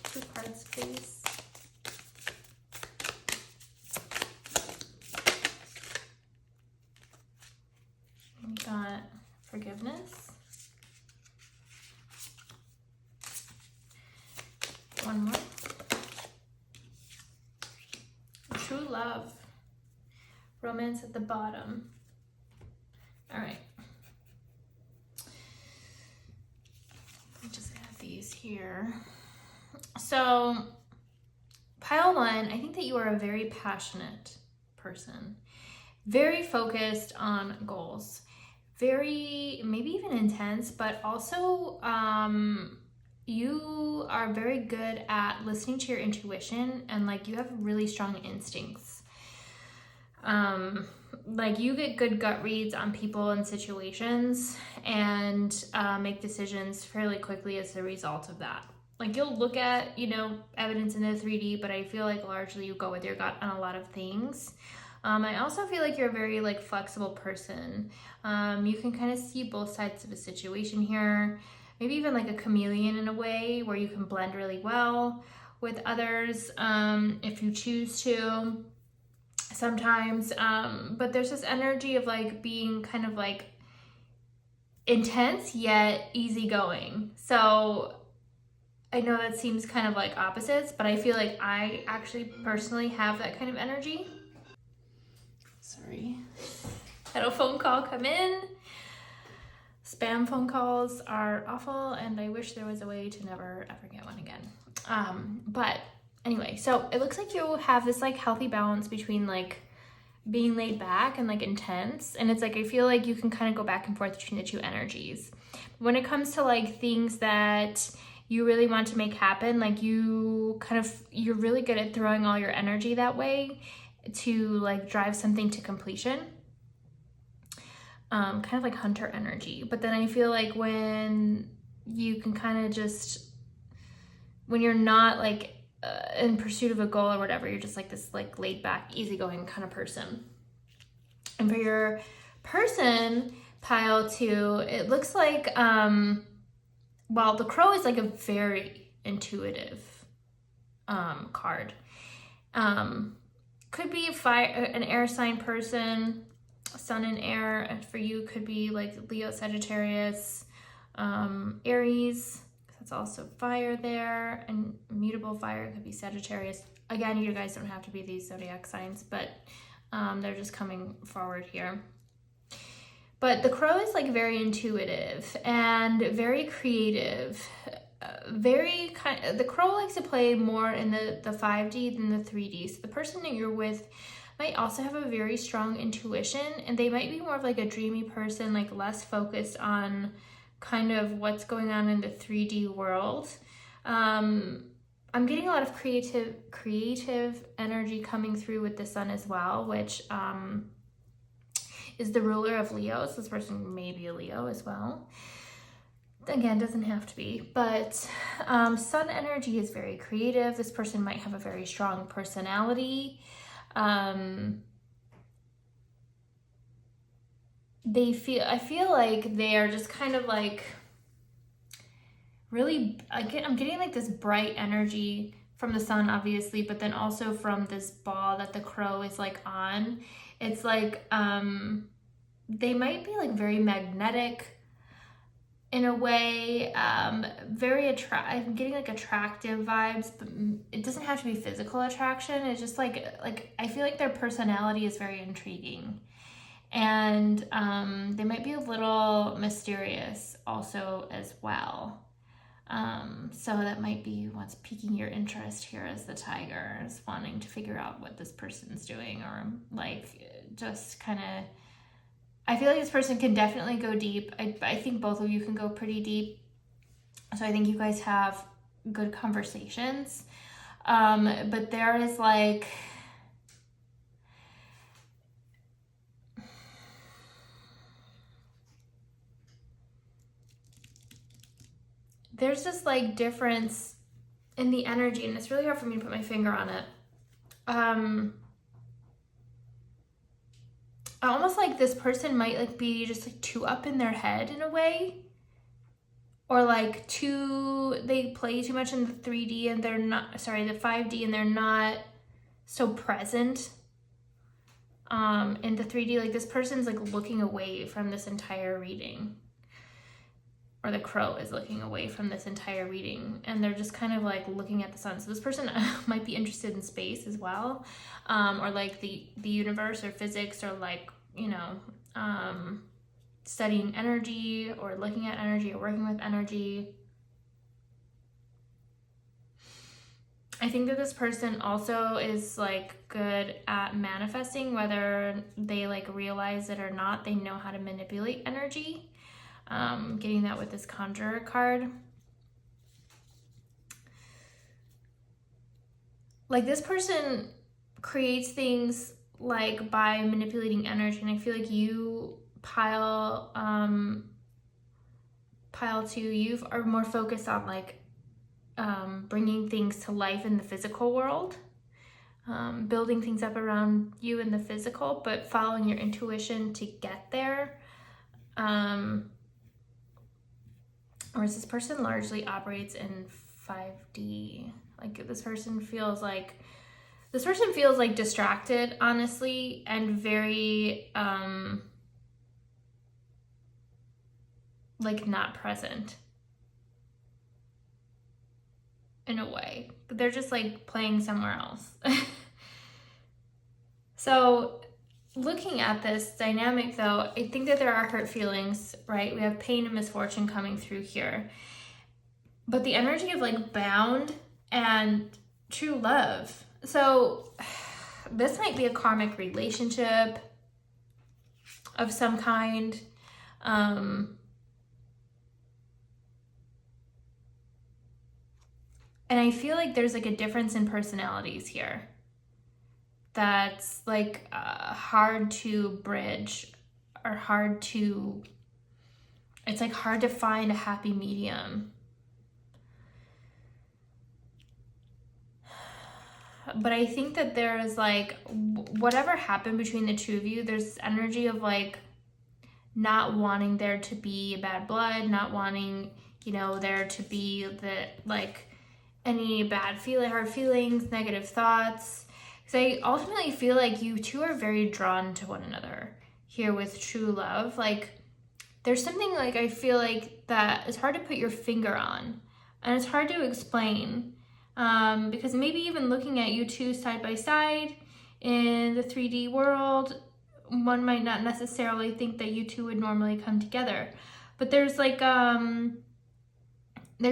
2 cards, please. We got forgiveness. One more. True love. Romance at the bottom. All right. Let me just add these here. So, pile 1, I think that you are a very passionate person. Very focused on goals. Very, maybe even intense, but also you are very good at listening to your intuition, and like you have really strong instincts. Like you get good gut reads on people and situations, and make decisions fairly quickly as a result of that. Like you'll look at, you know, evidence in the 3D, but I feel like largely you go with your gut on a lot of things. I also feel like you're a very like flexible person. You can kind of see both sides of a situation here. Maybe even like a chameleon in a way where you can blend really well with others if you choose to sometimes. But there's this energy of like being kind of like intense yet easygoing. So I know that seems kind of like opposites, but I feel like I actually personally have that kind of energy. Sorry. Had a phone call come in. Spam phone calls are awful, and I wish there was a way to never ever get one again. But anyway, so it looks like you have this like healthy balance between like being laid back and like intense, and it's like I feel like you can kind of go back and forth between the two energies. When it comes to like things that you really want to make happen, like you're really good at throwing all your energy that way to like drive something to completion. Kind of like hunter energy. But then I feel like when you can kind of just, when you're not like in pursuit of a goal or whatever, you're just like this like laid back, easygoing kind of person. And for your person, pile 2, it looks like, well, the crow is like a very intuitive card. Could be an air sign person, sun and air, and for you could be like Leo, Sagittarius, Aries, that's also fire there, and mutable fire could be Sagittarius. Again, you guys don't have to be these zodiac signs, but they're just coming forward here. But the crow is like very intuitive and very creative. The crow likes to play more in the 5D than the 3D. So the person that you're with might also have a very strong intuition, and they might be more of like a dreamy person, like less focused on kind of what's going on in the 3D world. I'm getting a lot of creative energy coming through with the sun as well, which is the ruler of Leo. So this person may be a Leo as well. Again, doesn't have to be, but sun energy is very creative. This person might have a very strong personality. I feel like they are just kind of like really, I'm getting like this bright energy from the sun, obviously, but then also from this ball that the crow is like on. It's like, they might be like very magnetic in a way, I'm getting like attractive vibes, but it doesn't have to be physical attraction. It's just like I feel like their personality is very intriguing, and they might be a little mysterious also as well. So that might be what's piquing your interest here as the tiger, is wanting to figure out what this person's doing, or like just kind of, I feel like this person can definitely go deep. I think both of you can go pretty deep. So I think you guys have good conversations. But there is like, there's this like difference in the energy, and it's really hard for me to put my finger on it. Almost like this person might like be just like too up in their head in a way, or like they play too much in the 3D and they're not, sorry, the 5D, and they're not so present in the 3D. Like this person's like looking away from this entire reading, or the crow is looking away from this entire reading, and they're just kind of like looking at the sun. So this person might be interested in space as well, or like the universe or physics, or like, you know, studying energy, or looking at energy, or working with energy. I think that this person also is like good at manifesting, whether they like realize it or not. They know how to manipulate energy. Getting that with this Conjurer card. Like this person creates things like by manipulating energy, and I feel like you pile 2, you are more focused on like bringing things to life in the physical world, building things up around you in the physical, but following your intuition to get there. Whereas this person largely operates in 5D. Like this person feels like distracted, honestly, and very like not present in a way, but they're just like playing somewhere else. So looking at this dynamic though, I think that there are hurt feelings, right? We have pain and misfortune coming through here, but the energy of like bound and true love. So this might be a karmic relationship of some kind. And I feel like there's like a difference in personalities here that's like hard to bridge, or it's like hard to find a happy medium. But I think that there is like, whatever happened between the two of you, there's energy of like not wanting there to be bad blood, not wanting, you know, there to be like any bad hard feelings, negative thoughts. Because I ultimately feel like you two are very drawn to one another here with true love. Like there's something like I feel like that is hard to put your finger on, and it's hard to explain. Because maybe even looking at you two side by side in the 3D world, one might not necessarily think that you two would normally come together. But there's like, there's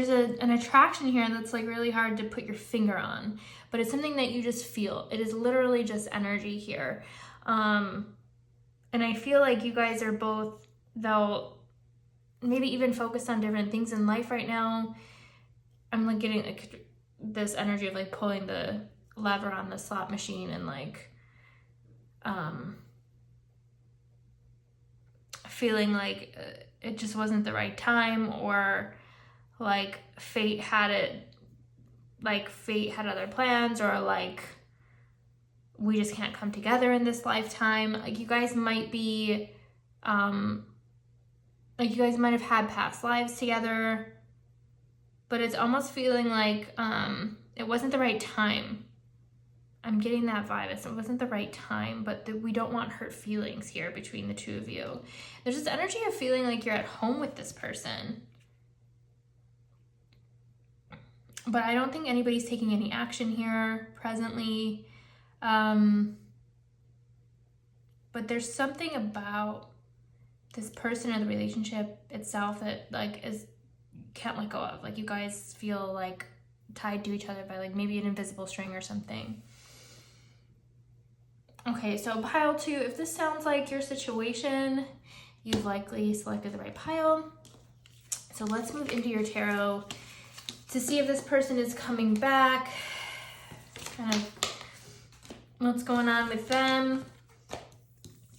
an attraction here that's like really hard to put your finger on, but it's something that you just feel. It is literally just energy here. And I feel like you guys are both, though, maybe even focused on different things in life right now. I'm like getting like this energy of like pulling the lever on the slot machine, and like feeling like it just wasn't the right time, or like fate had other plans, or like we just can't come together in this lifetime. Like you guys might be like you guys might have had past lives together. but it's almost feeling like it wasn't the right time. I'm getting that vibe. It wasn't the right time, but we don't want hurt feelings here between the two of you. There's this energy of feeling like you're at home with this person. But I don't think anybody's taking any action here presently. But there's something about this person or the relationship itself that like can't let go of. Like you guys feel like tied to each other by like maybe an invisible string or something. Okay, so pile 2, if this sounds like your situation, you've likely selected the right pile. So let's move into your tarot to see if this person is coming back, kind of what's going on with them.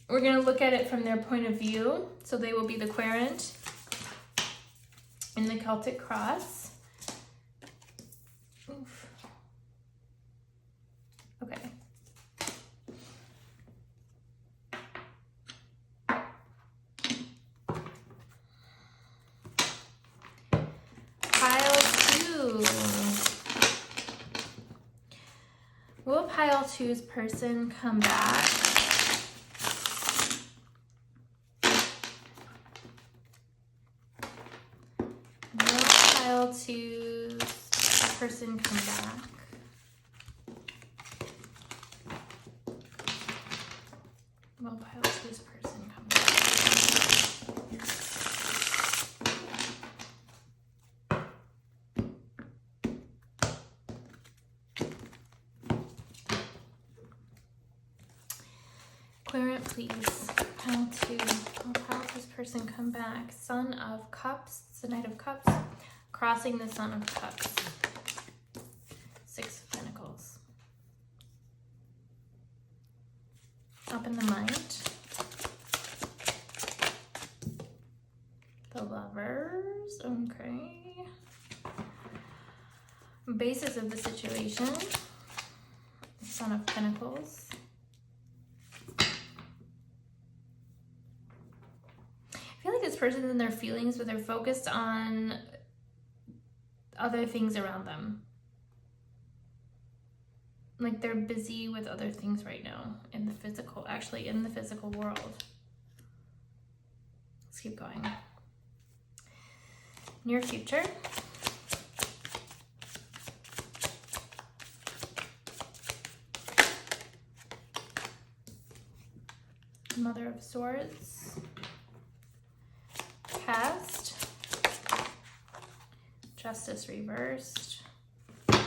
We're going to look at it from their point of view. So they will be the querent in the Celtic cross. Oof. Okay. Pile 2. Will pile 2's person come back? To person come back. Will pile 2's person come back? Querent, please. Pile 2. Will pile 2's person come back? Son of Cups. It's the Knight of Cups. Crossing the Son of Cups. 6 of Pentacles. Up in the mind. The Lovers. Okay. Basis of the situation. The Son of Pentacles. I feel like this person's in their feelings, but they're focused on other things around them. Like they're busy with other things right now in the physical world. Let's keep going. Near future. Mother of Swords. Past. Justice reversed. Yeah,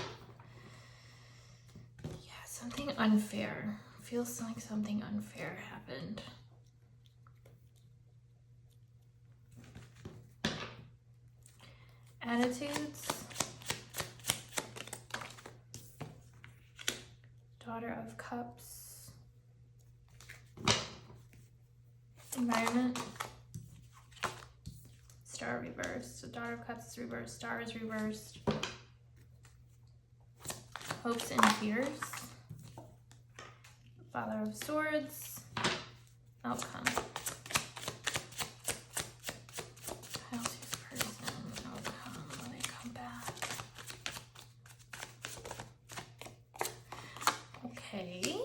something unfair. Feels like something unfair happened. Attitudes. Daughter of Cups. Environment. Star reversed. So Daughter of Cups is reversed. Star is reversed. Hopes and fears. Father of Swords. Outcome. Pile 2's person. Outcome. Will they come back? Okay.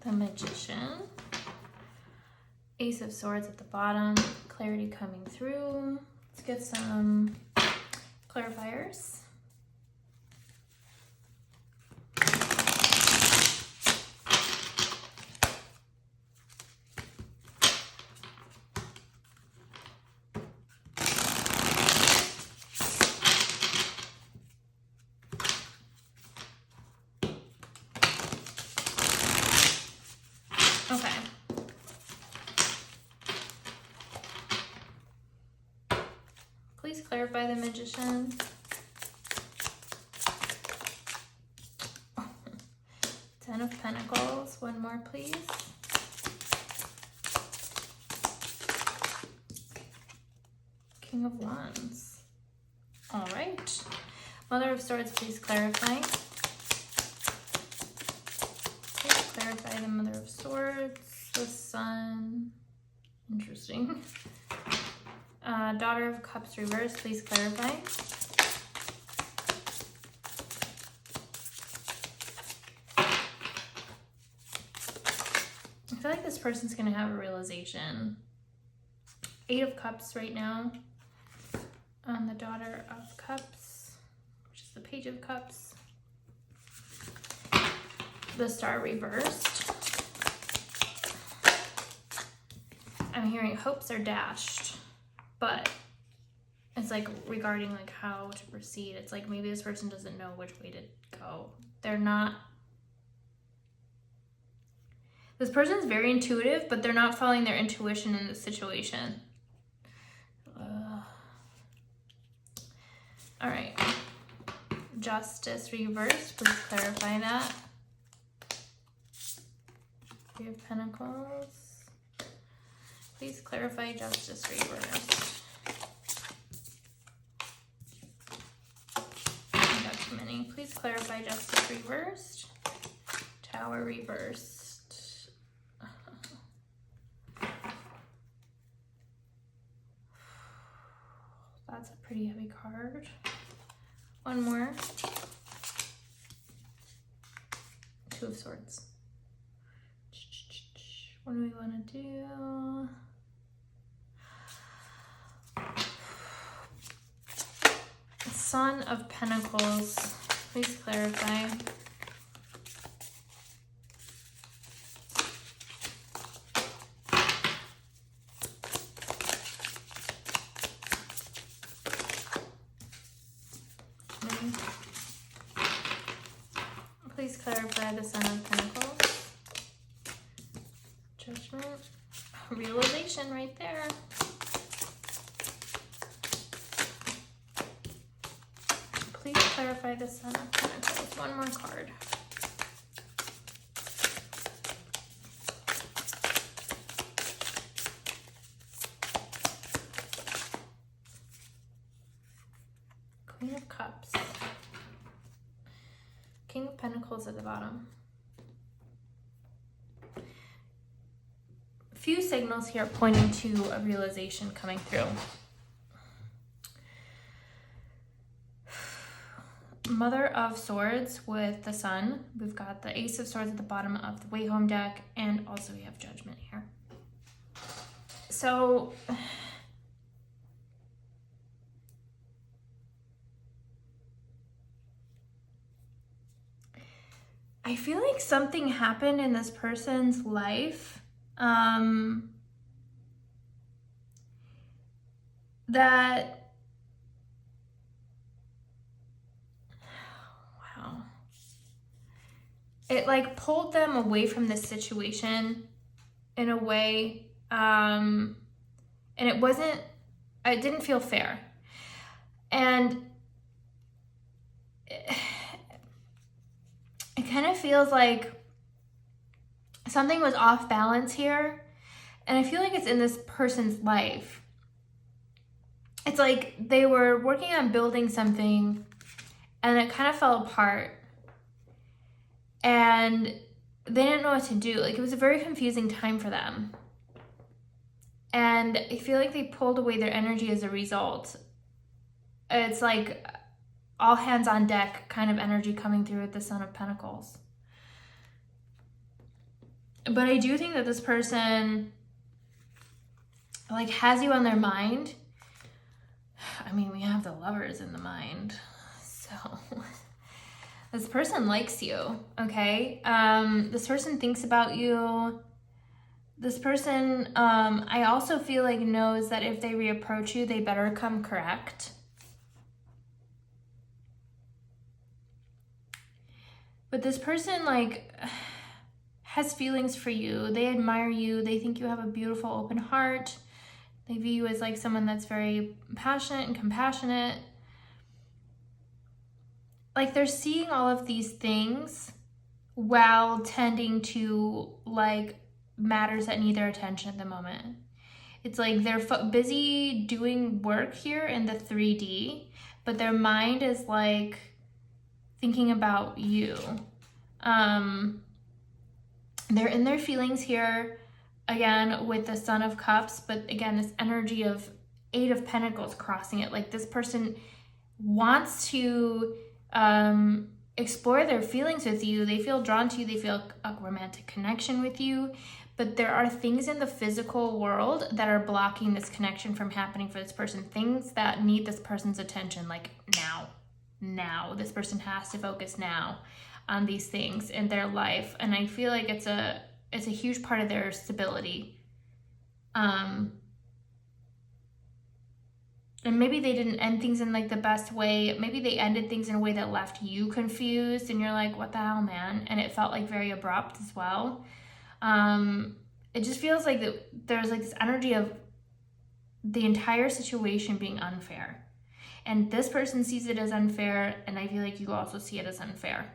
The Magician. Ace of Swords at the bottom. Clarity coming through. Let's get some clarifiers. Okay. Please clarify the Magician. Ten of Pentacles. One more, please. King of Wands. All right. Mother of Swords, please clarify. Please clarify the Mother of Swords. The Sun. Interesting. Daughter of Cups reversed, please clarify. feel like this person's gonna have a realization. 8 of Cups right now. The Daughter of Cups, which is the Page of Cups. The Star reversed. I'm hearing hopes are dashed, but it's like regarding like how to proceed. It's like maybe this person doesn't know which way to go. They're not. This person's very intuitive, but they're not following their intuition in this situation. All right. Justice reversed. Please clarify that. 3 of Pentacles. Please clarify Justice reversed. I got too many. Please clarify Justice reversed. Tower reversed. That's a pretty heavy card. One more. 2 of Swords. What do we want to do? Son of Pentacles. Please clarify. Please clarify the Son of Pentacles. Judgment. Realization right there. Please clarify the Son of Pentacles. One more card. Queen of Cups. King of Pentacles at the bottom. Few signals here pointing to a realization coming through. Mother of Swords with the Sun. We've got the Ace of Swords at the bottom of the Wayhome deck, and also we have Judgment here. So I feel like something happened in this person's life that, wow, it like pulled them away from this situation in a way, and it didn't feel fair. And it kind of feels like something was off balance here. And I feel like it's in this person's life. It's like they were working on building something and it kind of fell apart. And they didn't know what to do. Like, it was a very confusing time for them. And I feel like they pulled away their energy as a result. It's like all hands on deck kind of energy coming through with the Son of Pentacles. But I do think that this person like has you on their mind. I mean, we have the Lovers in the mind. So this person likes you, okay? This person thinks about you. This person, I also feel like knows that if they reapproach you, they better come correct. But this person like has feelings for you. They admire you. They think you have a beautiful open heart. They view you as like someone that's very passionate and compassionate. Like, they're seeing all of these things while tending to like matters that need their attention at the moment. It's like they're busy doing work here in the 3D, but their mind is like thinking about you. They're in their feelings here, again, with the Son of Cups, but again, this energy of 8 of Pentacles crossing it. Like, this person wants to explore their feelings with you. They feel drawn to you. They feel a romantic connection with you, but there are things in the physical world that are blocking this connection from happening for this person. Things that need this person's attention, like now. This person has to focus now on these things in their life. And I feel like it's a huge part of their stability. And maybe they didn't end things in like the best way. Maybe they ended things in a way that left you confused and you're like, what the hell, man? And it felt like very abrupt as well. It just feels like there's like this energy of the entire situation being unfair. And this person sees it as unfair, and I feel like you also see it as unfair.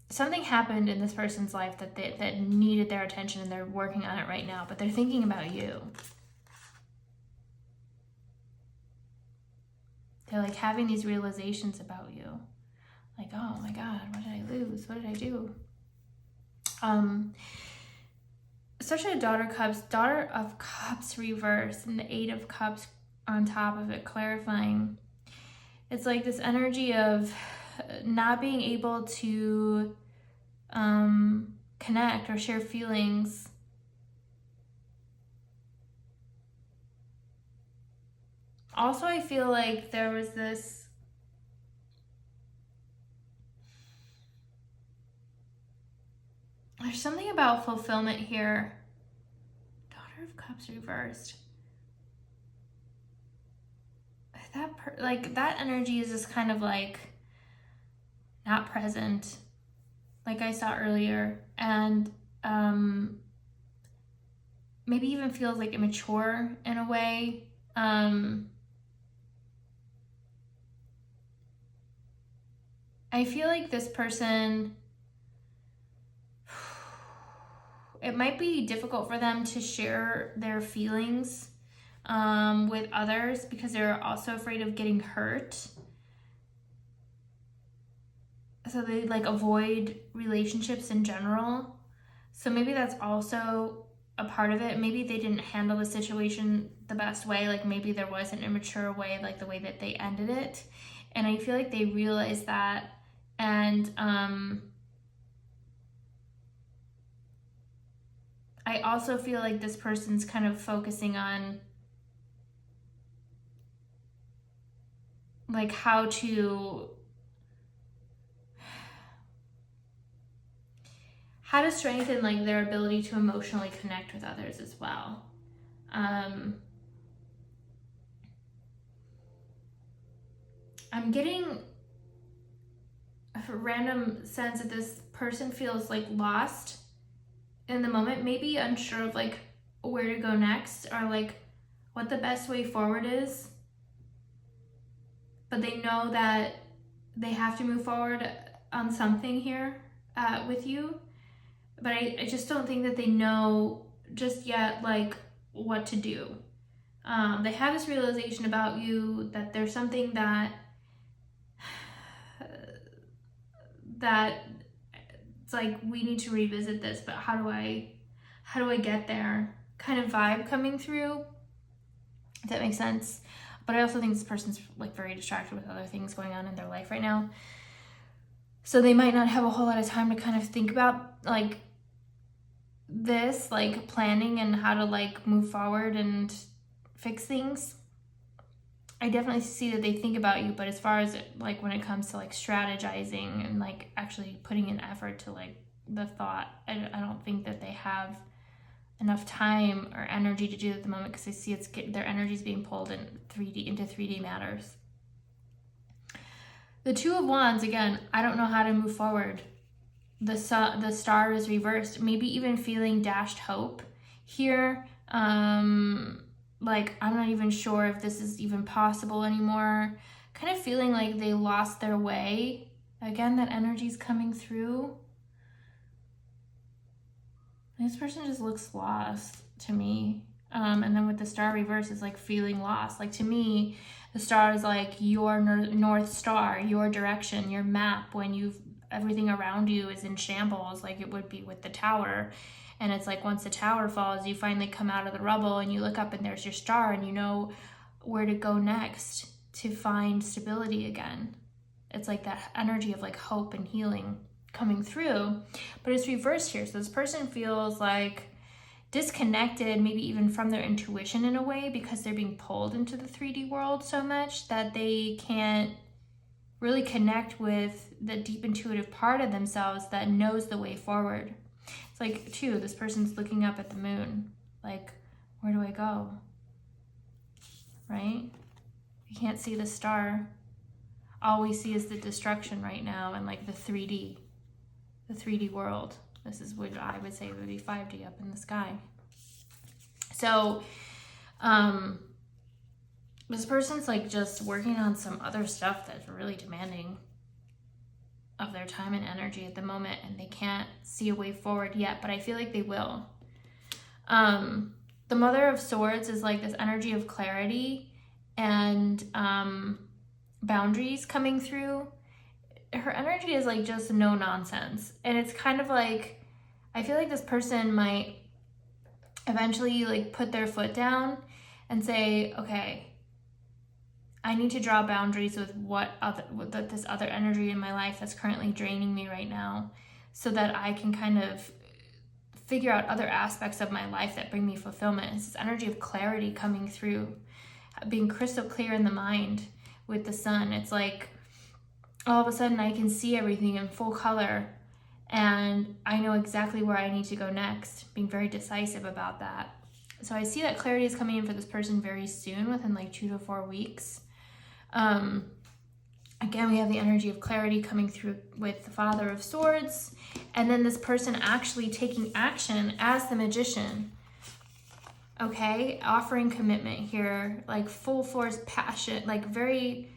Something happened in this person's life that needed their attention, and they're working on it right now, but they're thinking about you. They're like having these realizations about you. Like, oh my God, what did I lose? What did I do? Especially a Daughter of Cups reverse and the Eight of Cups on top of it, clarifying. It's like this energy of not being able to connect or share feelings. Also, I feel like there was this there's something about fulfillment here. Daughter of Cups reversed. That energy is just kind of like not present, like I saw earlier, and maybe even feels like immature in a way. I feel like this person, it might be difficult for them to share their feelings with others because they're also afraid of getting hurt. So they like avoid relationships in general. So maybe that's also a part of it. Maybe they didn't handle the situation the best way. Like maybe there was an immature way, like the way that they ended it. And I feel like they realized that. And I also feel like this person's kind of focusing on like how to strengthen like their ability to emotionally connect with others as well. I'm getting a random sense that this person feels like lost in the moment, maybe unsure of like where to go next or like what the best way forward is. But they know that they have to move forward on something here with you. But I just don't think that they know just yet like what to do. They have this realization about you that there's something that it's like we need to revisit this, but how do I get there kind of vibe coming through, if that makes sense. But I also think this person's like very distracted with other things going on in their life right now, so they might not have a whole lot of time to kind of think about like this, like planning and how to like move forward and fix things. I definitely see that they think about you, but as far as like when it comes to like strategizing and like actually putting an effort to like the thought, I don't think that they have enough time or energy to do it at the moment, because I see their energy is being pulled into 3D matters. The Two of Wands, again, I don't know how to move forward. The Star is reversed, maybe even feeling dashed hope here. Like, I'm not even sure if this is even possible anymore. Kind of feeling like they lost their way. Again, that energy's coming through. This person just looks lost to me. And then with the Star reverse, it's like feeling lost. Like to me, the Star is like your North Star, your direction, your map when everything around you is in shambles, like it would be with the Tower. And it's like once the tower falls, you finally come out of the rubble and you look up and there's your star and you know where to go next to find stability again. It's like that energy of like hope and healing coming through, but it's reversed here. So this person feels like disconnected, maybe even from their intuition in a way, because they're being pulled into the 3D world so much that they can't really connect with the deep intuitive part of themselves that knows the way forward. It's like, too, this person's looking up at the moon, like, where do I go? Right? You can't see the star. All we see is the destruction right now and like the 3D world. This is what I would say would be 5D up in the sky. So, this person's like just working on some other stuff that's really demanding of their time and energy at the moment, and they can't see a way forward yet, but I feel like they will. The Mother of Swords is like this energy of clarity and boundaries coming through. Her energy is like just no nonsense, and it's kind of like, I feel like this person might eventually like put their foot down and say, okay, I need to draw boundaries with this other energy in my life that's currently draining me right now, so that I can kind of figure out other aspects of my life that bring me fulfillment. It's this energy of clarity coming through, being crystal clear in the mind with the sun. It's like all of a sudden I can see everything in full color, and I know exactly where I need to go next, being very decisive about that. So I see that clarity is coming in for this person very soon, within like 2 to 4 weeks. Again, we have the energy of clarity coming through with the Father of Swords, and then this person actually taking action as the Magician. Okay, offering commitment here, like full force passion, like very,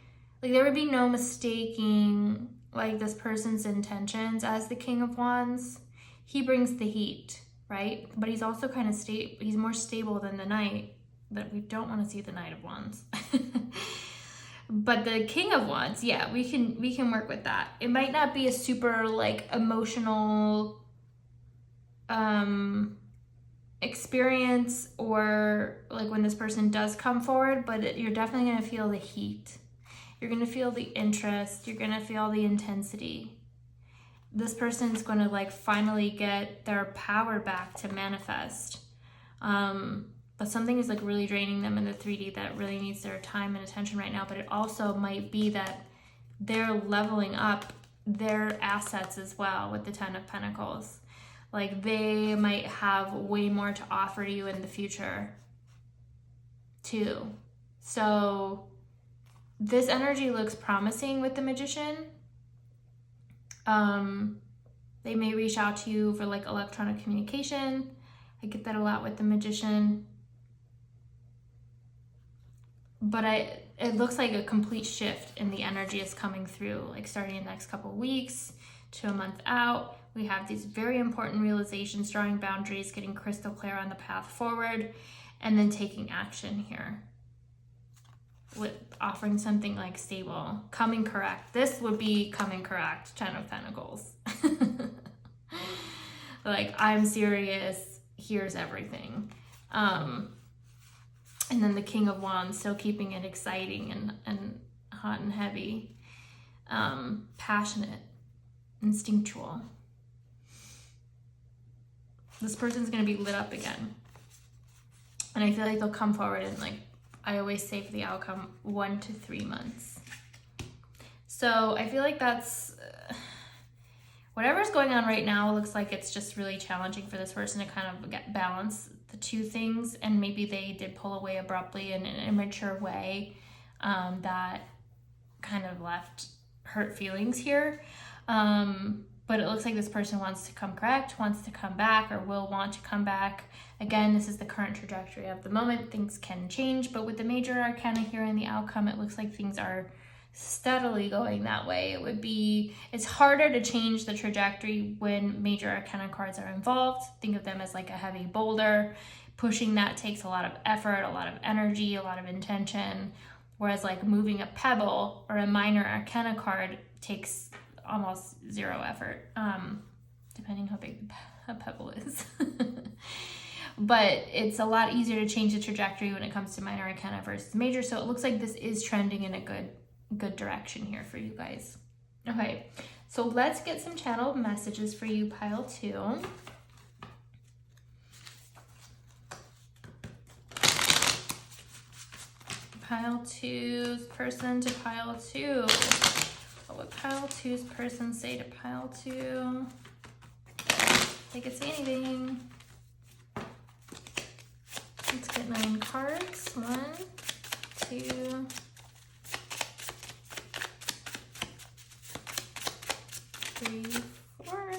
like there would be no mistaking like this person's intentions as the King of Wands. He brings the heat, right? But he's also kind of he's more stable than the Knight, but we don't want to see the Knight of Wands. But the King of Wands, yeah, we can work with that. It might not be a super like emotional experience, or like when this person does come forward, but you're definitely going to feel the heat. You're going to feel the interest. You're going to feel the intensity. This person's going to like finally get their power back to manifest. But something is like really draining them in the 3D that really needs their time and attention right now. But it also might be that they're leveling up their assets as well with the 10 of Pentacles. Like they might have way more to offer to you in the future too. So this energy looks promising with the Magician. They may reach out to you for like electronic communication. I get that a lot with the Magician. But it looks like a complete shift in the energy is coming through, like starting in the next couple of weeks to a month out. We have these very important realizations, drawing boundaries, getting crystal clear on the path forward, and then taking action here with offering something like stable, coming correct. This would be coming correct, 10 of Pentacles. Like, I'm serious, here's everything. And then the King of Wands, still keeping it exciting and hot and heavy, passionate, instinctual. This person's going to be lit up again. And I feel like they'll come forward in, like, I always say for the outcome, 1 to 3 months. So I feel like that's, whatever's going on right now looks like it's just really challenging for this person to kind of get balance the two things. And maybe they did pull away abruptly in an immature way that kind of left hurt feelings here. But it looks like this person wants to come correct, wants to come back, or will want to come back. Again, this is the current trajectory of the moment. Things can change, but with the major arcana here in the outcome, it looks like things are steadily going that way. It's harder to change the trajectory when major arcana cards are involved. Think of them as like a heavy boulder. Pushing that takes a lot of effort, a lot of energy, a lot of intention. Whereas like moving a pebble or a minor arcana card takes almost zero effort, depending how big a pebble is. But it's a lot easier to change the trajectory when it comes to minor arcana versus major. So it looks like this is trending in a good direction here for you guys. Okay, So let's get some channeled messages for you, pile 2. Pile 2's person to pile 2. What would pile 2's person say to pile 2? They could say anything. Let's get 9 cards. 1, 2, 3, 4,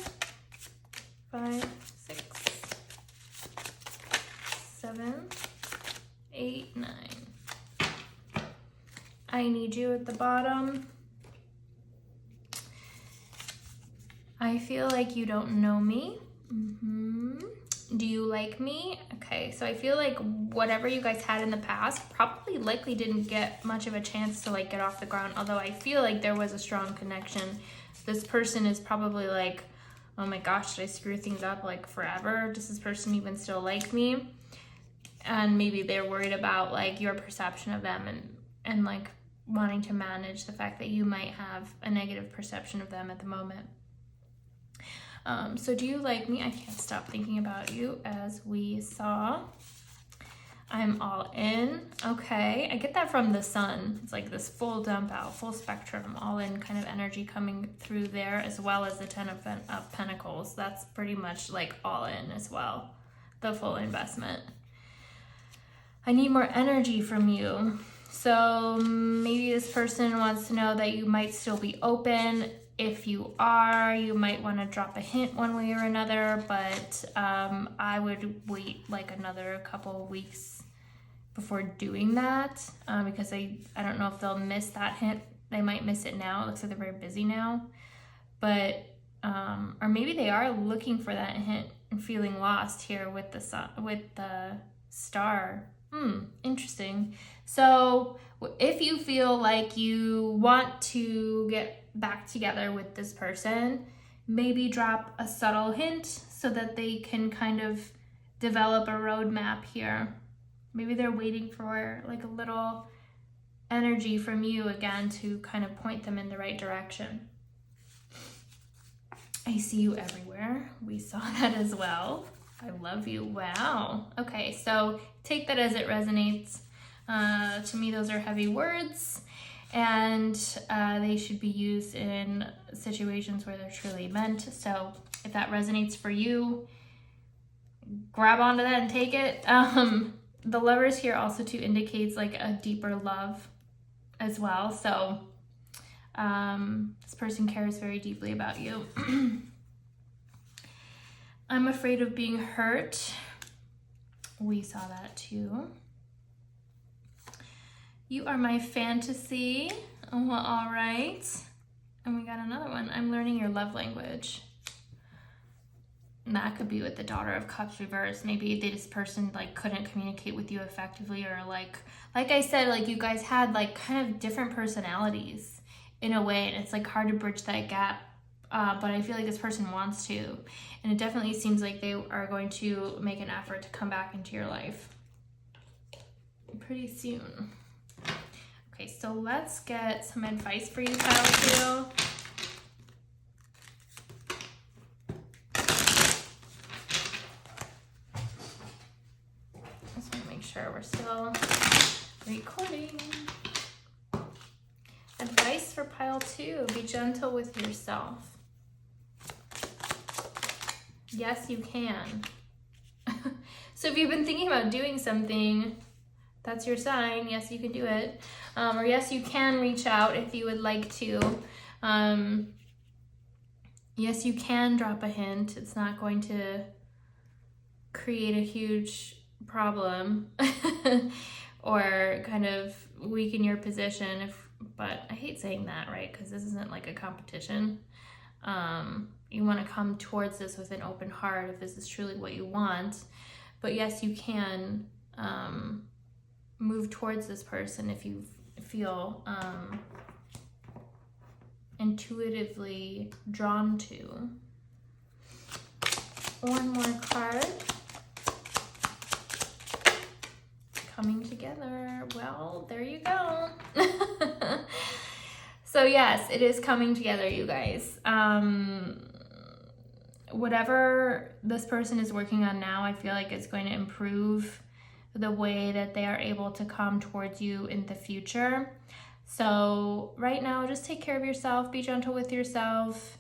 5, 6, 7, 8, 9. I need you at the bottom. I feel like you don't know me. Do you like me? Okay, so I feel like whatever you guys had in the past probably likely didn't get much of a chance to like get off the ground, although I feel like there was a strong connection. This person is probably like, oh my gosh, did I screw things up like forever? Does this person even still like me? And maybe they're worried about like your perception of them and like wanting to manage the fact that you might have a negative perception of them at the moment. So do you like me? I can't stop thinking about you, as we saw. I'm all in. Okay, I get that from the sun. It's like this full dump out, full spectrum, all in kind of energy coming through there, as well as the 10 of Pentacles. That's pretty much like all in as well, the full investment. I need more energy from you. So maybe this person wants to know that you might still be open. If you are, you might want to drop a hint one way or another, but I would wait like another couple of weeks before doing that, because I don't know if they'll miss that hint. They might miss it now. It looks like they're very busy now, but or maybe they are looking for that hint and feeling lost here with the sun, with the star. Interesting. So if you feel like you want to get back together with this person, maybe drop a subtle hint so that they can kind of develop a roadmap here. Maybe they're waiting for like a little energy from you again to kind of point them in the right direction. I see you everywhere. We saw that as well. I love you. Wow. Okay, so take that as it resonates. To me, those are heavy words, and they should be used in situations where they're truly meant. So if that resonates for you, grab onto that and take it. The Lovers here also too indicates like a deeper love as well. So this person cares very deeply about you. I'm afraid of being hurt. We saw that too. You are my fantasy. Oh, well, all right. And we got another one. I'm learning your love language. And that could be with the Daughter of Cups reversed. Maybe this person like couldn't communicate with you effectively, or like I said, like you guys had like kind of different personalities in a way, and it's like hard to bridge that gap. But I feel like this person wants to, and it definitely seems like they are going to make an effort to come back into your life pretty soon. Okay, so let's get some advice for you, pile 2. Just want to make sure we're still recording. Advice for pile 2, be gentle with yourself. Yes, you can. So if you've been thinking about doing something, that's your sign. Yes, you can do it. Or yes, you can reach out if you would like to. Yes, you can drop a hint. It's not going to create a huge problem or kind of weaken your position. But I hate saying that, right? Because this isn't like a competition. You want to come towards this with an open heart if this is truly what you want. But yes, you can move towards this person if you feel intuitively drawn to. One more card. Coming together. Well, there you go. So yes, it is coming together, you guys. Whatever this person is working on now, I feel like it's going to improve the way that they are able to come towards you in the future. So right now, just take care of yourself, be gentle with yourself,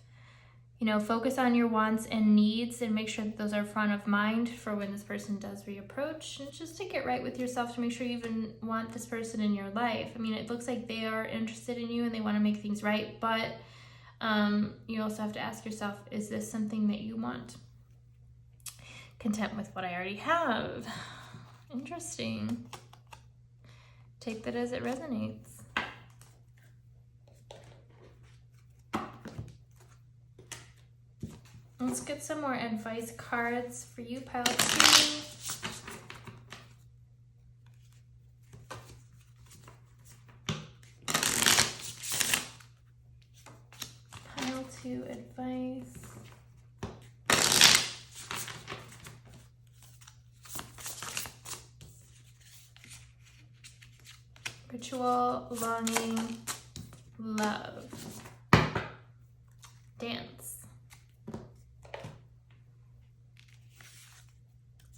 you know, focus on your wants and needs and make sure that those are front of mind for when this person does reapproach. And just to get right with yourself to make sure you even want this person in your life. I mean, it looks like they are interested in you and they want to make things right, but you also have to ask yourself, is this something that you want? Content with what I already have. Interesting. Take that as it resonates. Let's get some more advice cards for you, pile 2. Pile 2 advice. Ritual, longing, love, dance.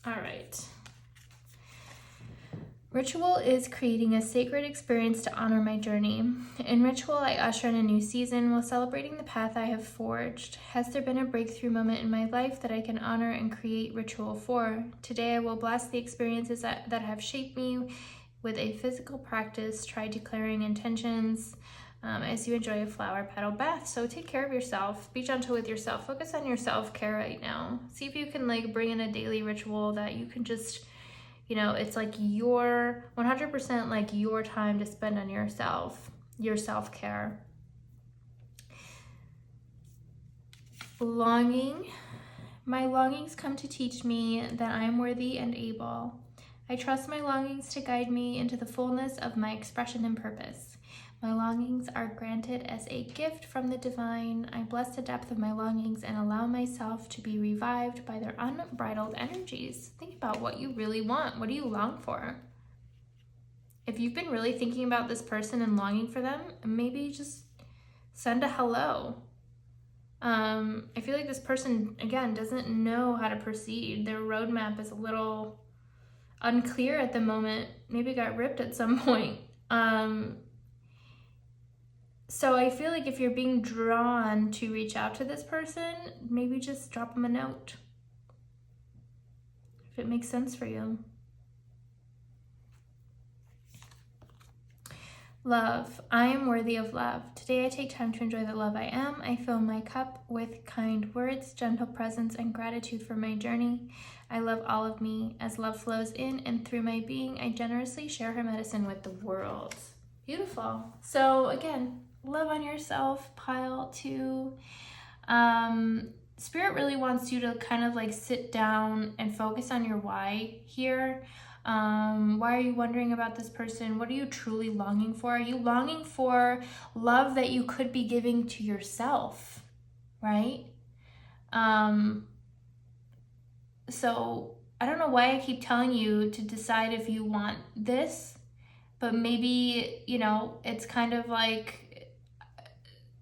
All right. Ritual is creating a sacred experience to honor my journey. In ritual, I usher in a new season while celebrating the path I have forged. Has there been a breakthrough moment in my life that I can honor and create ritual for? Today, I will bless the experiences that have shaped me with a physical practice. Try declaring intentions as you enjoy a flower petal bath. So take care of yourself. Be gentle with yourself. Focus on your self-care right now. See if you can like bring in a daily ritual that you can just, you know, it's like your 100% like your time to spend on yourself, your self-care. Longing. My longings come to teach me that I am worthy and able. I trust my longings to guide me into the fullness of my expression and purpose. My longings are granted as a gift from the divine. I bless the depth of my longings and allow myself to be revived by their unbridled energies. Think about what you really want. What do you long for? If you've been really thinking about this person and longing for them, maybe just send a hello. I feel like this person, again, doesn't know how to proceed. Their roadmap is a little unclear at the moment. Maybe got ripped at some point. So I feel like if you're being drawn to reach out to this person, maybe just drop them a note. If it makes sense for you. Love. I am worthy of love. Today I take time to enjoy the love I am. I fill my cup with kind words, gentle presence, and gratitude for my journey. I love all of me. As love flows in and through my being, I generously share her medicine with the world. Beautiful. So again, love on yourself, pile 2. Spirit really wants you to kind of like sit down and focus on your why here. Why are you wondering about this person? What are you truly longing for? Are you longing for love that you could be giving to yourself, right? So I don't know why I keep telling you to decide if you want this, but maybe, you know, it's kind of like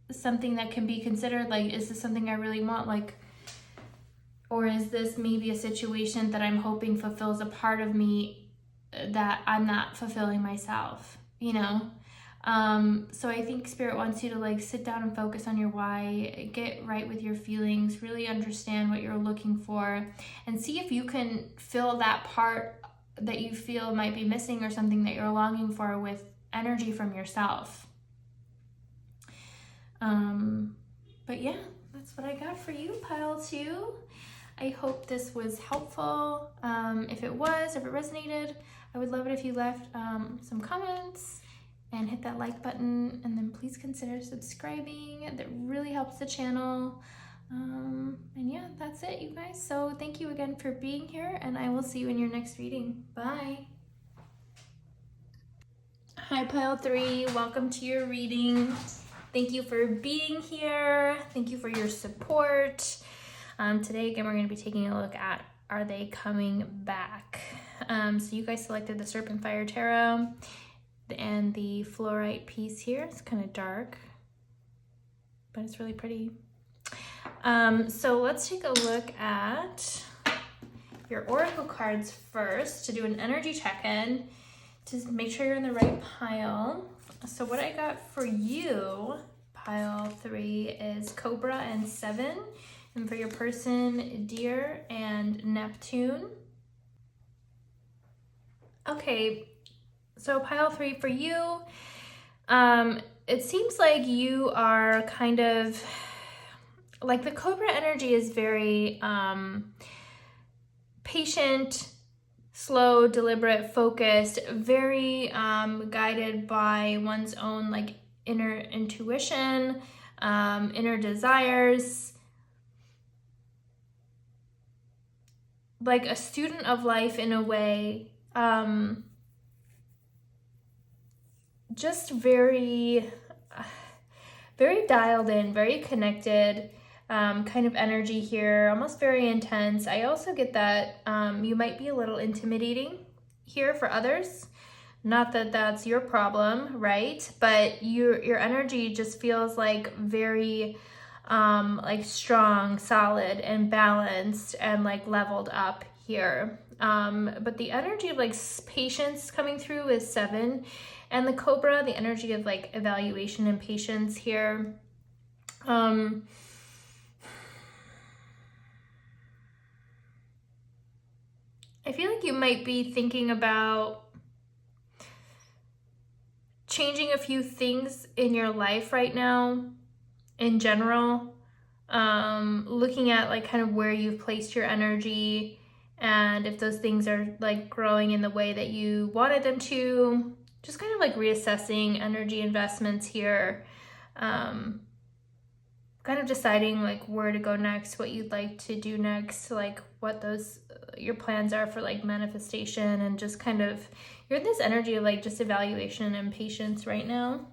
something that can be considered like, is this something I really want? Like, or is this maybe a situation that I'm hoping fulfills a part of me that I'm not fulfilling myself, you know? So I think Spirit wants you to like sit down and focus on your why, get right with your feelings, really understand what you're looking for, and see if you can fill that part that you feel might be missing or something that you're longing for with energy from yourself. But yeah, that's what I got for you, pile 2. I hope this was helpful. If it was, if it resonated, I would love it if you left some comments and hit that like button, and then please consider subscribing. That really helps the channel. And yeah, that's it, you guys. So thank you again for being here, and I will see you in your next reading. Bye. Hi, pile 3. Welcome to your reading. Thank you for being here. Thank you for your support. Today, again, we're going to be taking a look at, are they coming back? So you guys selected the Serpentfire Tarot and the Fluorite piece here. It's kind of dark. but it's really pretty. So let's take a look at your oracle cards first to do an energy check-in to make sure you're in the right pile. So what I got for you, pile 3, is Cobra and 7. And for your person, Deer and Neptune. Okay, so pile 3 for you. It seems like you are kind of, like the Cobra energy is very patient, slow, deliberate, focused, very guided by one's own like inner intuition, inner desires, like a student of life in a way, just very dialed in, very connected, kind of energy here, almost very intense. I also get that you might be a little intimidating here for others. Not that that's your problem, right? But your energy just feels like very like strong, solid, and balanced, and like leveled up here. But the energy of like patience coming through is 7, and the Cobra, the energy of like evaluation and patience here. I feel like you might be thinking about changing a few things in your life right now in general, looking at like kind of where you've placed your energy and if those things are like growing in the way that you wanted them to, just kind of like reassessing energy investments here, kind of deciding like where to go next, what you'd like to do next, like what those your plans are for like manifestation, and just kind of you're in this energy of like just evaluation and patience right now.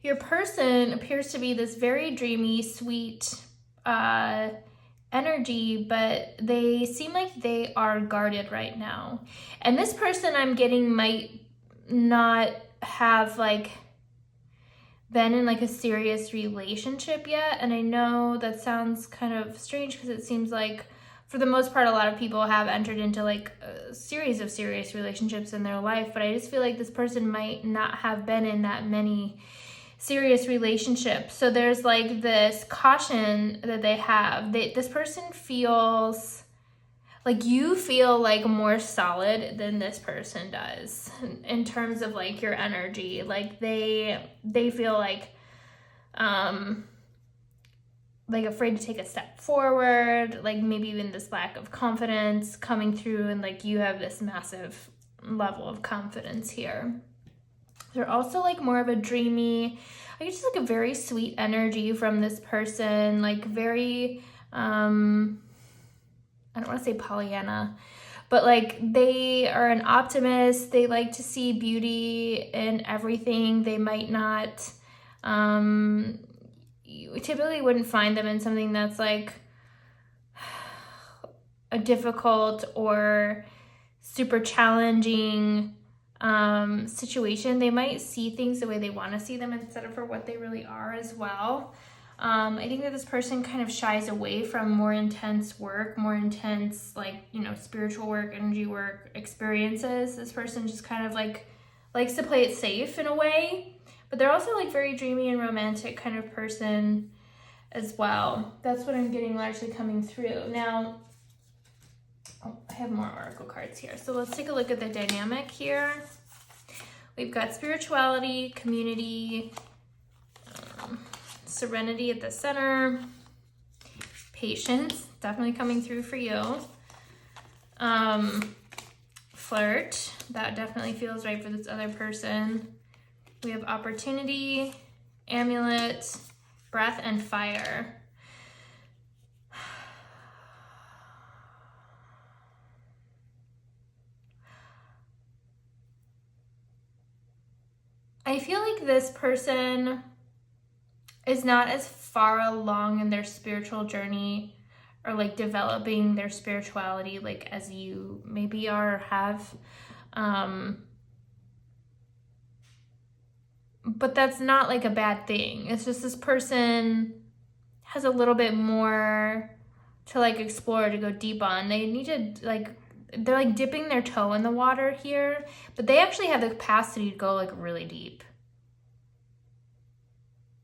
Your person appears to be this very dreamy, sweet energy, but they seem like they are guarded right now. And this person I'm getting might not have like been in like a serious relationship yet. And I know that sounds kind of strange because it seems like for the most part, a lot of people have entered into like a series of serious relationships in their life, but I just feel like this person might not have been in that many serious relationships. So there's like this caution that they have. This person feels like you feel like more solid than this person does in terms of like your energy. Like they feel like afraid to take a step forward, like maybe even this lack of confidence coming through, and like you have this massive level of confidence here. They're also like more of a dreamy, like just like a very sweet energy from this person, like very I don't want to say Pollyanna, but like they are an optimist. They like to see beauty in everything. They might not you typically wouldn't find them in something that's like a difficult or super challenging situation. They might see things the way they want to see them instead of for what they really are as well. I think that this person kind of shies away from more intense work, more intense like, you know, spiritual work, energy work, experiences. This person just kind of like likes to play it safe in a way. But they're also like very dreamy and romantic kind of person as well. That's what I'm getting largely coming through. Now, I have more oracle cards here. So let's take a look at the dynamic here. We've got spirituality, community, serenity at the center, patience, definitely coming through for you. Flirt, that definitely feels right for this other person. We have opportunity, amulet, breath, and fire. I feel like this person is not as far along in their spiritual journey or like developing their spirituality like as you maybe are or have. but that's not like a bad thing. It's just this person has a little bit more to like explore, to go deep on. They need to like, they're like dipping their toe in the water here, but they actually have the capacity to go like really deep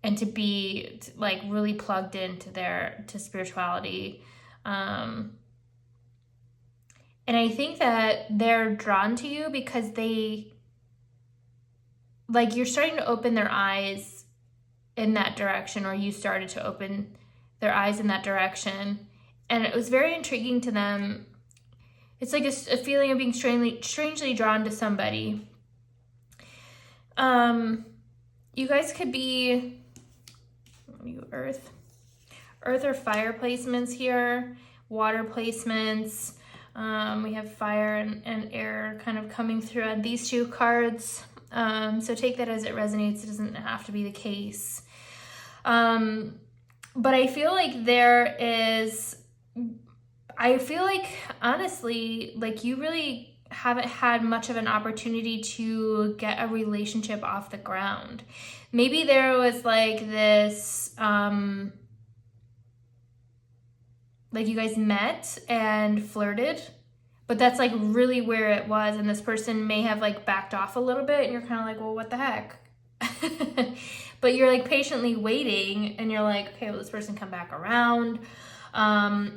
and to be like really plugged into to spirituality. And I think that they're drawn to you because like you're starting to open their eyes in that direction, or you started to open their eyes in that direction. And it was very intriguing to them. It's like a feeling of being strangely drawn to somebody. You guys could be earth or fire placements here, water placements. We have fire and air kind of coming through on these two cards. So take that as it resonates. It doesn't have to be the case. But I feel like honestly, like you really haven't had much of an opportunity to get a relationship off the ground. Maybe there was like this, like you guys met and flirted, but that's like really where it was. And this person may have like backed off a little bit and you're kind of like, well, what the heck? But you're like patiently waiting and you're like, okay, will this person come back around?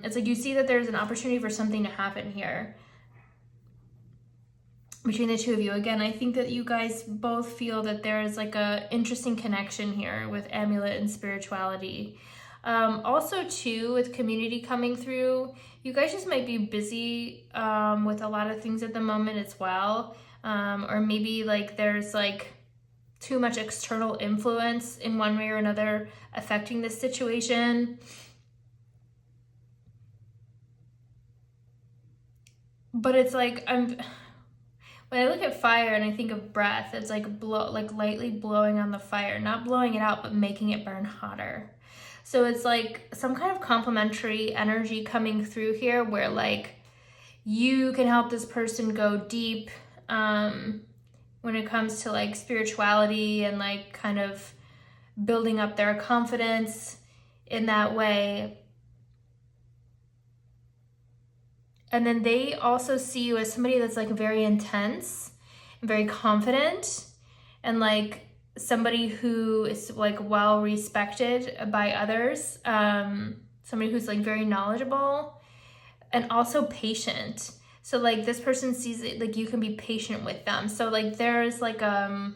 It's like you see that there's an opportunity for something to happen here between the two of you. Again, I think that you guys both feel that there's like a interesting connection here with amulet and spirituality. Also too, with community coming through, you guys just might be busy with a lot of things at the moment as well. Or maybe like there's like too much external influence in one way or another affecting this situation. But it's like, when I look at fire and I think of breath, it's like lightly blowing on the fire, not blowing it out, but making it burn hotter. So it's like some kind of complementary energy coming through here where like you can help this person go deep when it comes to like spirituality and like kind of building up their confidence in that way. And then they also see you as somebody that's like very intense and very confident and like somebody who is like well respected by others, somebody who's like very knowledgeable and also patient. So like this person sees it like you can be patient with them. So like there's like an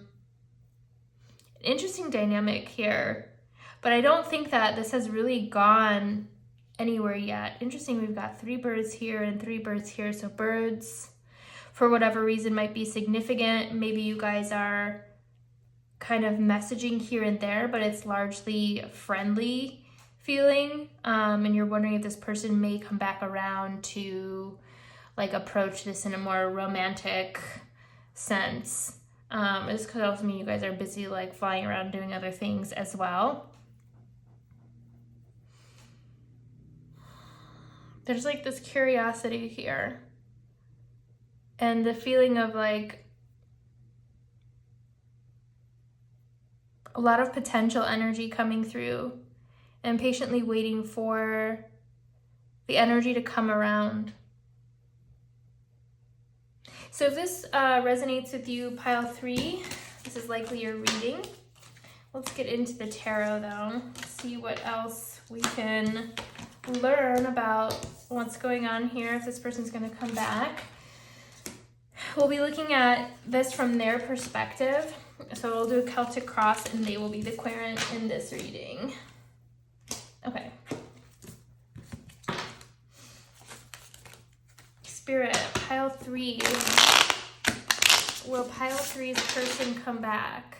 interesting dynamic here, but I don't think that this has really gone anywhere yet. Interesting, we've got 3 birds here and 3 birds here. So birds, for whatever reason, might be significant. Maybe you guys are kind of messaging here and there, but it's largely friendly feeling. And you're wondering if this person may come back around to like approach this in a more romantic sense. This could also mean you guys are busy like flying around doing other things as well. There's like this curiosity here and the feeling of like a lot of potential energy coming through and patiently waiting for the energy to come around. So if this resonates with you, pile 3, this is likely your reading. Let's get into the tarot though, see what else we can learn about what's going on here, if this person's going to come back. We'll be looking at this from their perspective. So we'll do a Celtic cross and they will be the querent in this reading. Okay. Spirit, pile 3. Will pile 3's person come back?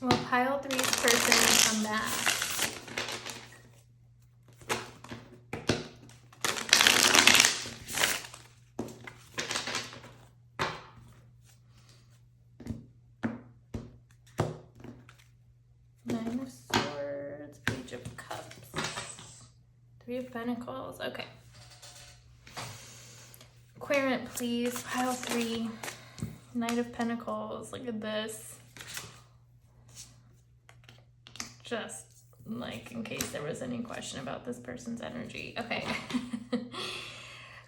Will pile 3's person come back? Nine of Swords, Page of Cups, 3 of Pentacles. Okay. Querent, please. Pile 3. Knight of Pentacles. Look at this. Just like in case there was any question about this person's energy. Okay.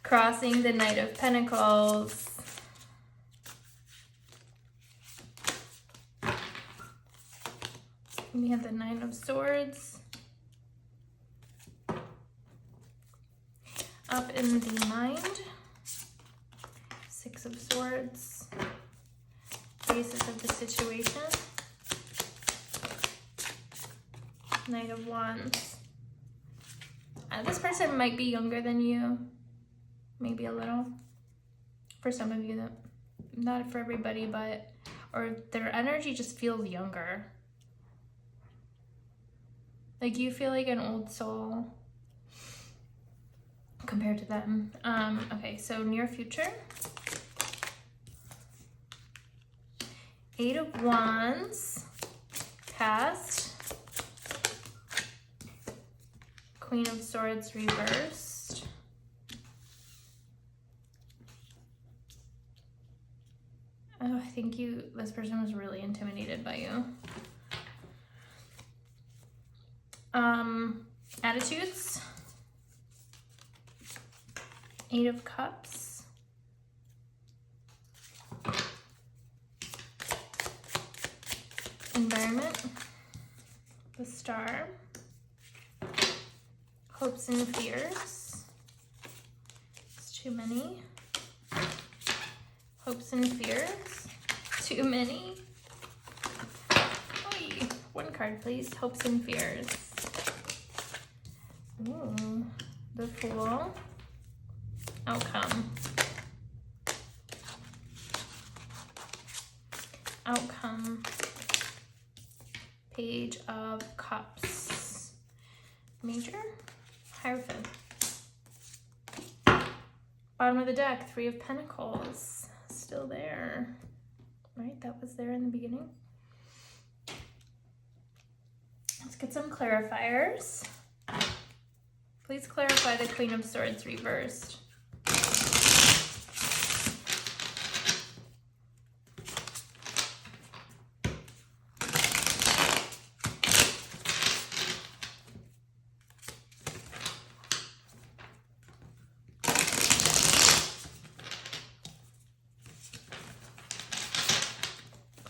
Crossing the Knight of Pentacles. We have the Nine of Swords. Up in the mind. Six of Swords. Basis of the situation. Knight of Wands. This person might be younger than you. Maybe a little. For some of you, not for everybody, but, or their energy just feels younger. Like you feel like an old soul compared to them. Okay, so near future. Eight of Wands. Past. Queen of Swords reversed. Oh, I think this person was really intimidated by you. Attitudes. Eight of Cups. Environment. The Star. Hopes and fears. It's too many. Hopes and fears. Too many. Oy. One card, please. Hopes and fears. Ooh. The Fool. Outcome. Outcome. Page of Cups. Major. Hierophant. Bottom of the deck, Three of Pentacles. Still there. Right, that was there in the beginning. Let's get some clarifiers. Please clarify the Queen of Swords reversed.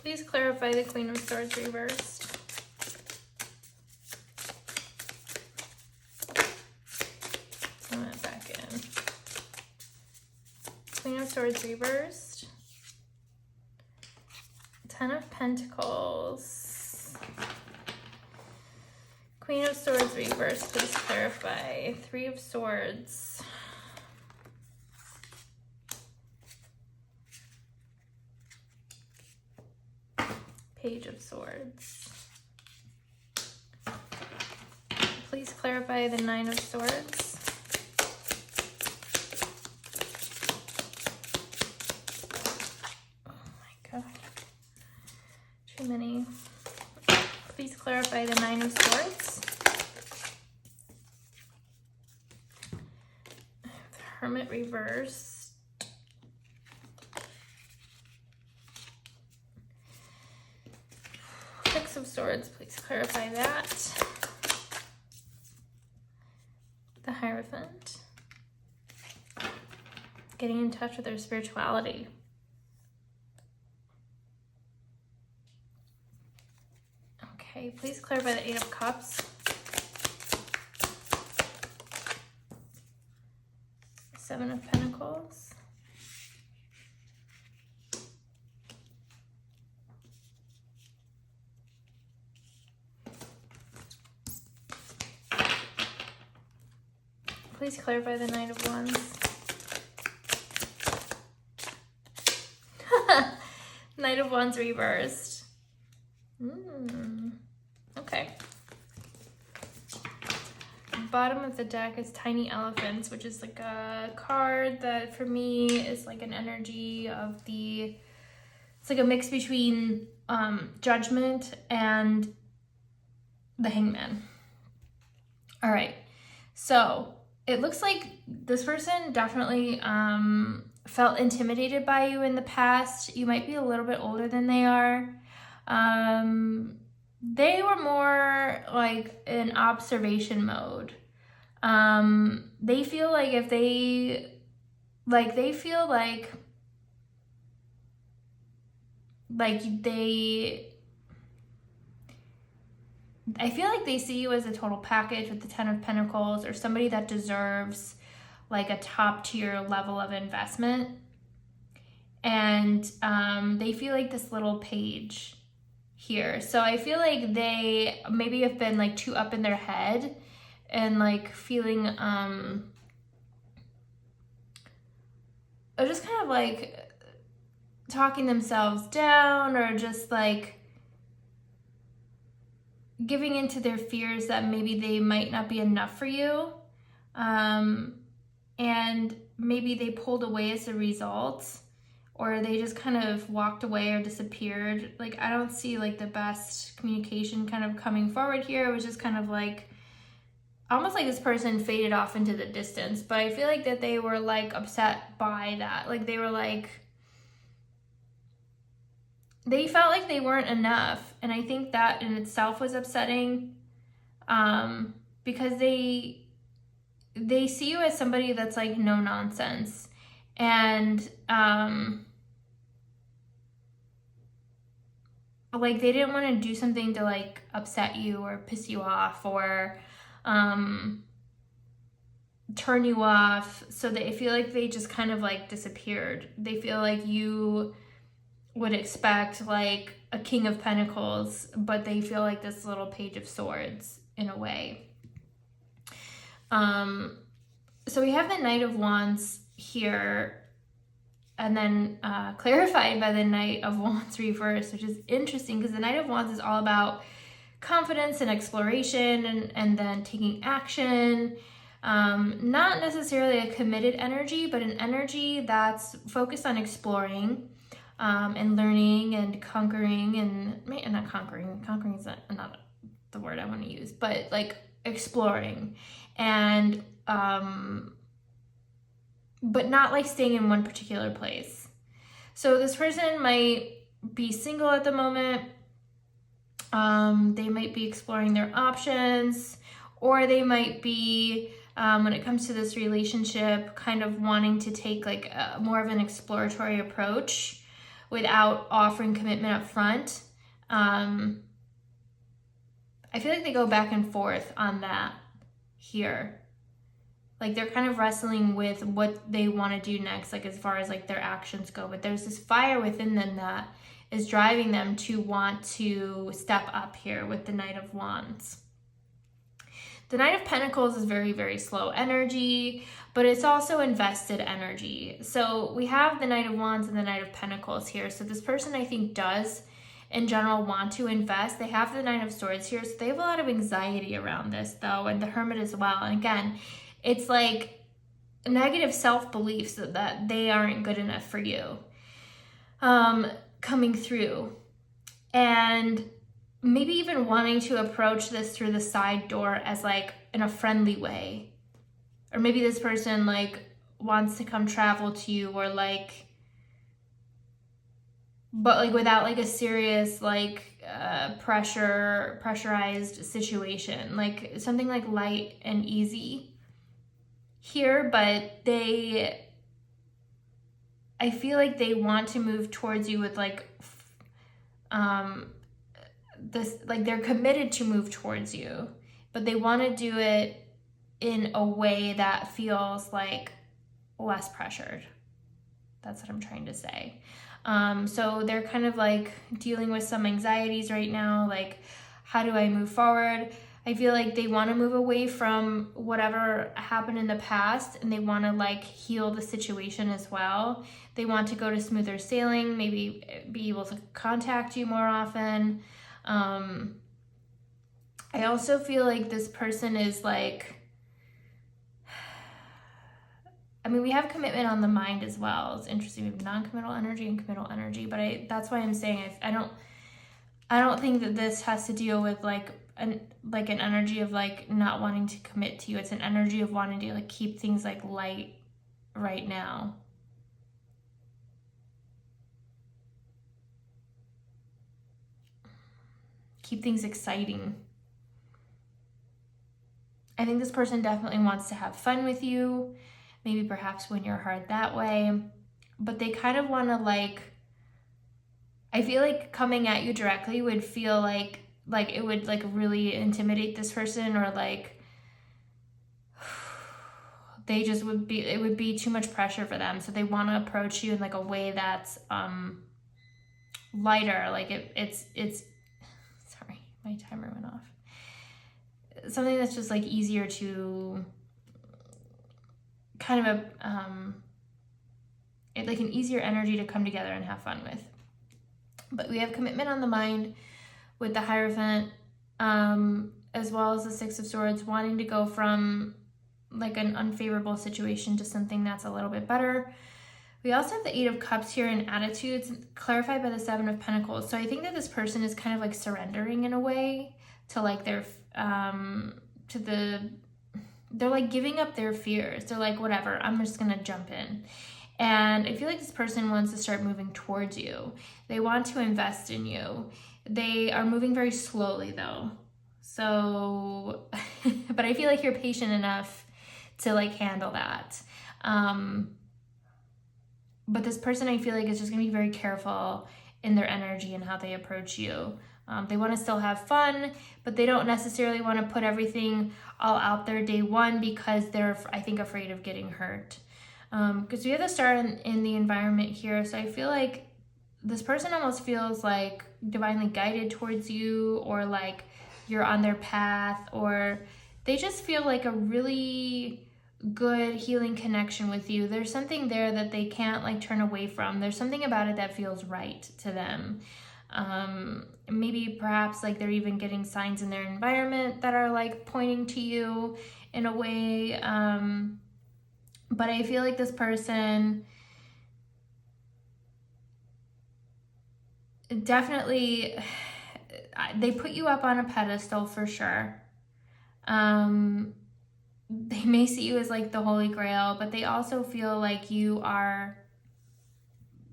Please clarify the Queen of Swords reversed. Put that back in. Queen of Swords reversed. Ten of Pentacles. Queen of Swords reversed, please clarify. Three of Swords. Page of Swords. Please clarify the Nine of Swords. Oh my god. Too many. Please clarify the Nine of Swords. The Hermit reverse. Six of Swords, please clarify that. The Hierophant. Getting in touch with their spirituality. Okay, please clarify the Eight of Cups. Seven of Pentacles. Please clarify the Knight of Wands. Knight of Wands reversed. Okay. Bottom of the deck is Tiny Elephants, which is like a card that for me is like an energy of the, it's like a mix between Judgment and the Hangman. All right, so it looks like this person definitely felt intimidated by you in the past. You might be a little bit older than they are. They were more like in observation mode. They feel like if they feel like I feel like they see you as a total package with the Ten of Pentacles, or somebody that deserves like a top tier level of investment. And they feel like this little page here. So I feel like they maybe have been like too up in their head and like feeling or just kind of like talking themselves down, or just like giving into their fears that maybe they might not be enough for you. And maybe they pulled away as a result, or they just kind of walked away or disappeared. Like, I don't see like the best communication kind of coming forward here. It was just kind of like, almost like this person faded off into the distance. But I feel like that they were like upset by that. Like they were like, they felt like they weren't enough. And I think that in itself was upsetting, because they see you as somebody that's like no nonsense. And like they didn't want to do something to like upset you or piss you off, or turn you off. So they feel like they just kind of like disappeared. They feel like you would expect like a King of Pentacles, but they feel like this little Page of Swords in a way. So we have the Knight of Wands here, and then clarified by the Knight of Wands reversed, which is interesting because the Knight of Wands is all about confidence and exploration, and then taking action. Not necessarily a committed energy, but an energy that's focused on exploring, and learning and conquering, and not conquering. Conquering is not the word I want to use, but like exploring, and but not like staying in one particular place. So this person might be single at the moment. They might be exploring their options, or they might be, when it comes to this relationship, kind of wanting to take like more of an exploratory approach without offering commitment up front. I feel like they go back and forth on that here. Like they're kind of wrestling with what they want to do next, like as far as like their actions go. But there's this fire within them that is driving them to want to step up here with the Knight of Wands. The Knight of Pentacles is very, very slow energy, but it's also invested energy. So we have the Knight of Wands and the Knight of Pentacles here. So this person, I think, does in general want to invest. They have the Nine of Swords here, so they have a lot of anxiety around this though, and the Hermit as well. And again, it's like negative self-beliefs that they aren't good enough for you coming through, and maybe even wanting to approach this through the side door as like in a friendly way. Or maybe this person like wants to come travel to you, or like, but like without like a serious like pressurized situation, like something like light and easy here. But I feel like they want to move towards you with like this, like they're committed to move towards you, but they want to do it in a way that feels like less pressured. That's what I'm trying to say. So they're kind of like dealing with some anxieties right now, like how do I move forward? I feel like they want to move away from whatever happened in the past, and they want to like heal the situation as well. They want to go to smoother sailing, maybe be able to contact you more often. I also feel like this person is like, I mean, we have commitment on the mind as well. It's interesting. We have non-committal energy and committal energy, but that's why I'm saying I don't think that this has to deal with like an energy of like not wanting to commit to you. It's an energy of wanting to like keep things like light right now. keep things exciting. I think this person definitely wants to have fun with you, maybe perhaps win your heart that way, but they kind of want to like, I feel like coming at you directly would feel like it would like really intimidate this person, or like they just would be, it would be too much pressure for them. So they want to approach you in like a way that's lighter, like it's sorry, my timer went off. Something that's just like easier to kind of like an easier energy to come together and have fun with. But we have commitment on the mind with the Hierophant, as well as the Six of Swords, wanting to go from like an unfavorable situation to something that's a little bit better. We also have the Eight of Cups here in attitudes, clarified by the Seven of Pentacles. So I think that this person is kind of like surrendering in a way to like their, they're like giving up their fears. They're like, whatever, I'm just gonna jump in. And I feel like this person wants to start moving towards you. They want to invest in you. They are moving very slowly though. So, but I feel like you're patient enough to like handle that. But this person, I feel like, is just gonna be very careful in their energy and how they approach you. They want to still have fun, but they don't necessarily want to put everything all out there day one because they're, I think, afraid of getting hurt. Because we have the Star in the environment here, so I feel like this person almost feels like divinely guided towards you, or like you're on their path, or they just feel like a really good healing connection with you. There's something there that they can't like turn away from. There's something about it that feels right to them. Maybe perhaps like they're even getting signs in their environment that are like pointing to you in a way. But I feel like this person definitely, they put you up on a pedestal for sure. They may see you as like the Holy Grail, but they also feel like you are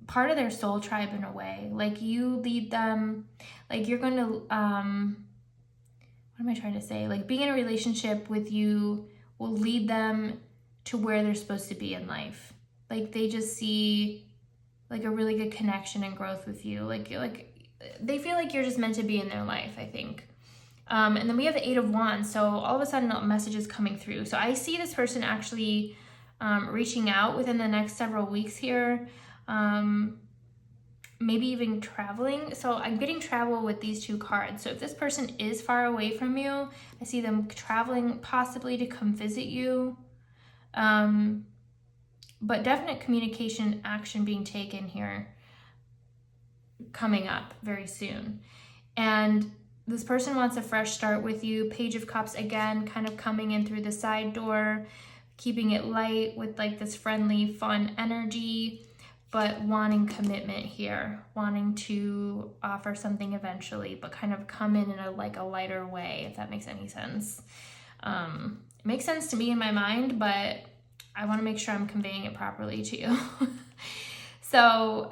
part of their soul tribe in a way. Like you lead them, like you're going to, what am I trying to say? Like being in a relationship with you will lead them to where they're supposed to be in life. Like they just see like a really good connection and growth with you. Like they feel like you're just meant to be in their life, I think. And then we have the Eight of Wands. So all of a sudden a message is coming through. So I see this person actually reaching out within the next several weeks here. Maybe even traveling. So I'm getting travel with these two cards. So if this person is far away from you, I see them traveling possibly to come visit you. But definite communication action being taken here coming up very soon. And this person wants a fresh start with you. Page of Cups again, kind of coming in through the side door, keeping it light with like this friendly, fun energy, but wanting commitment here, wanting to offer something eventually, but kind of come in a like a lighter way, if that makes any sense. It makes sense to me in my mind, but I want to make sure I'm conveying it properly to you. So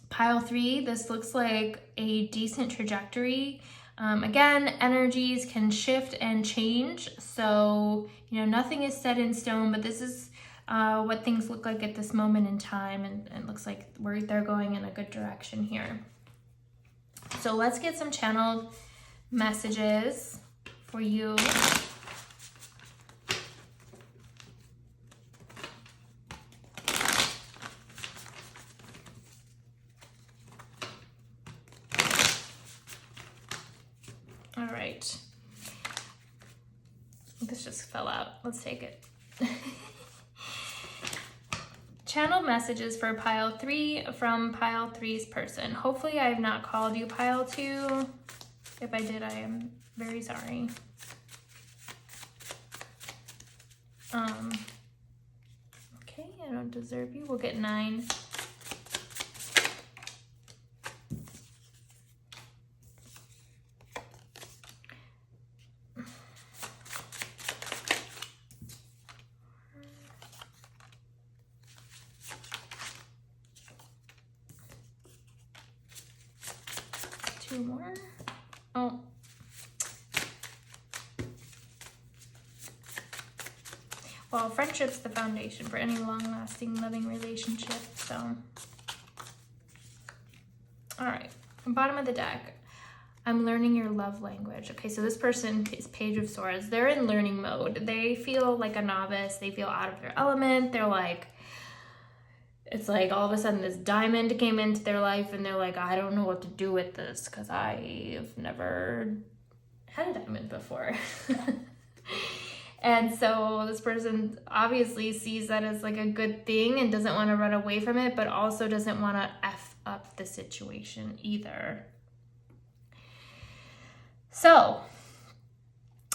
pile 3, this looks like a decent trajectory. Again, energies can shift and change. So, you know, nothing is set in stone, but this is what things look like at this moment in time. And it looks like they're going in a good direction here. So let's get some channeled messages for you. All right. This just fell out. Let's take it. Channel messages for pile 3 from pile 3's person. Hopefully I have not called you pile 2. If I did, I am very sorry. Okay, I don't deserve you. We'll get 9. Two more. Well, friendship's the foundation for any long-lasting, loving relationship, so. All right, bottom of the deck. I'm learning your love language. Okay, so this person is Page of Swords. They're in learning mode. They feel like a novice. They feel out of their element. They're like, it's like all of a sudden this diamond came into their life and they're like, I don't know what to do with this because I've never had a diamond before. And so this person obviously sees that as like a good thing and doesn't want to run away from it, but also doesn't want to F up the situation either. So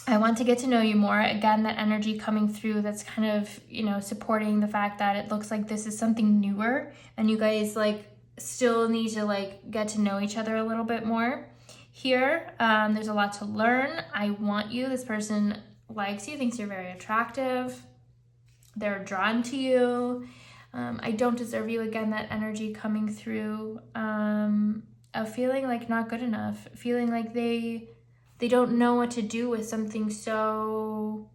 I want to get to know you more. Again, that energy coming through that's kind of, you know, supporting the fact that it looks like this is something newer and you guys like still need to like get to know each other a little bit more here. There's a lot to learn. I want you. This person likes you, thinks you're very attractive. They're drawn to you. I don't deserve you. Again, that energy coming through of feeling like not good enough, feeling like they don't know what to do with something so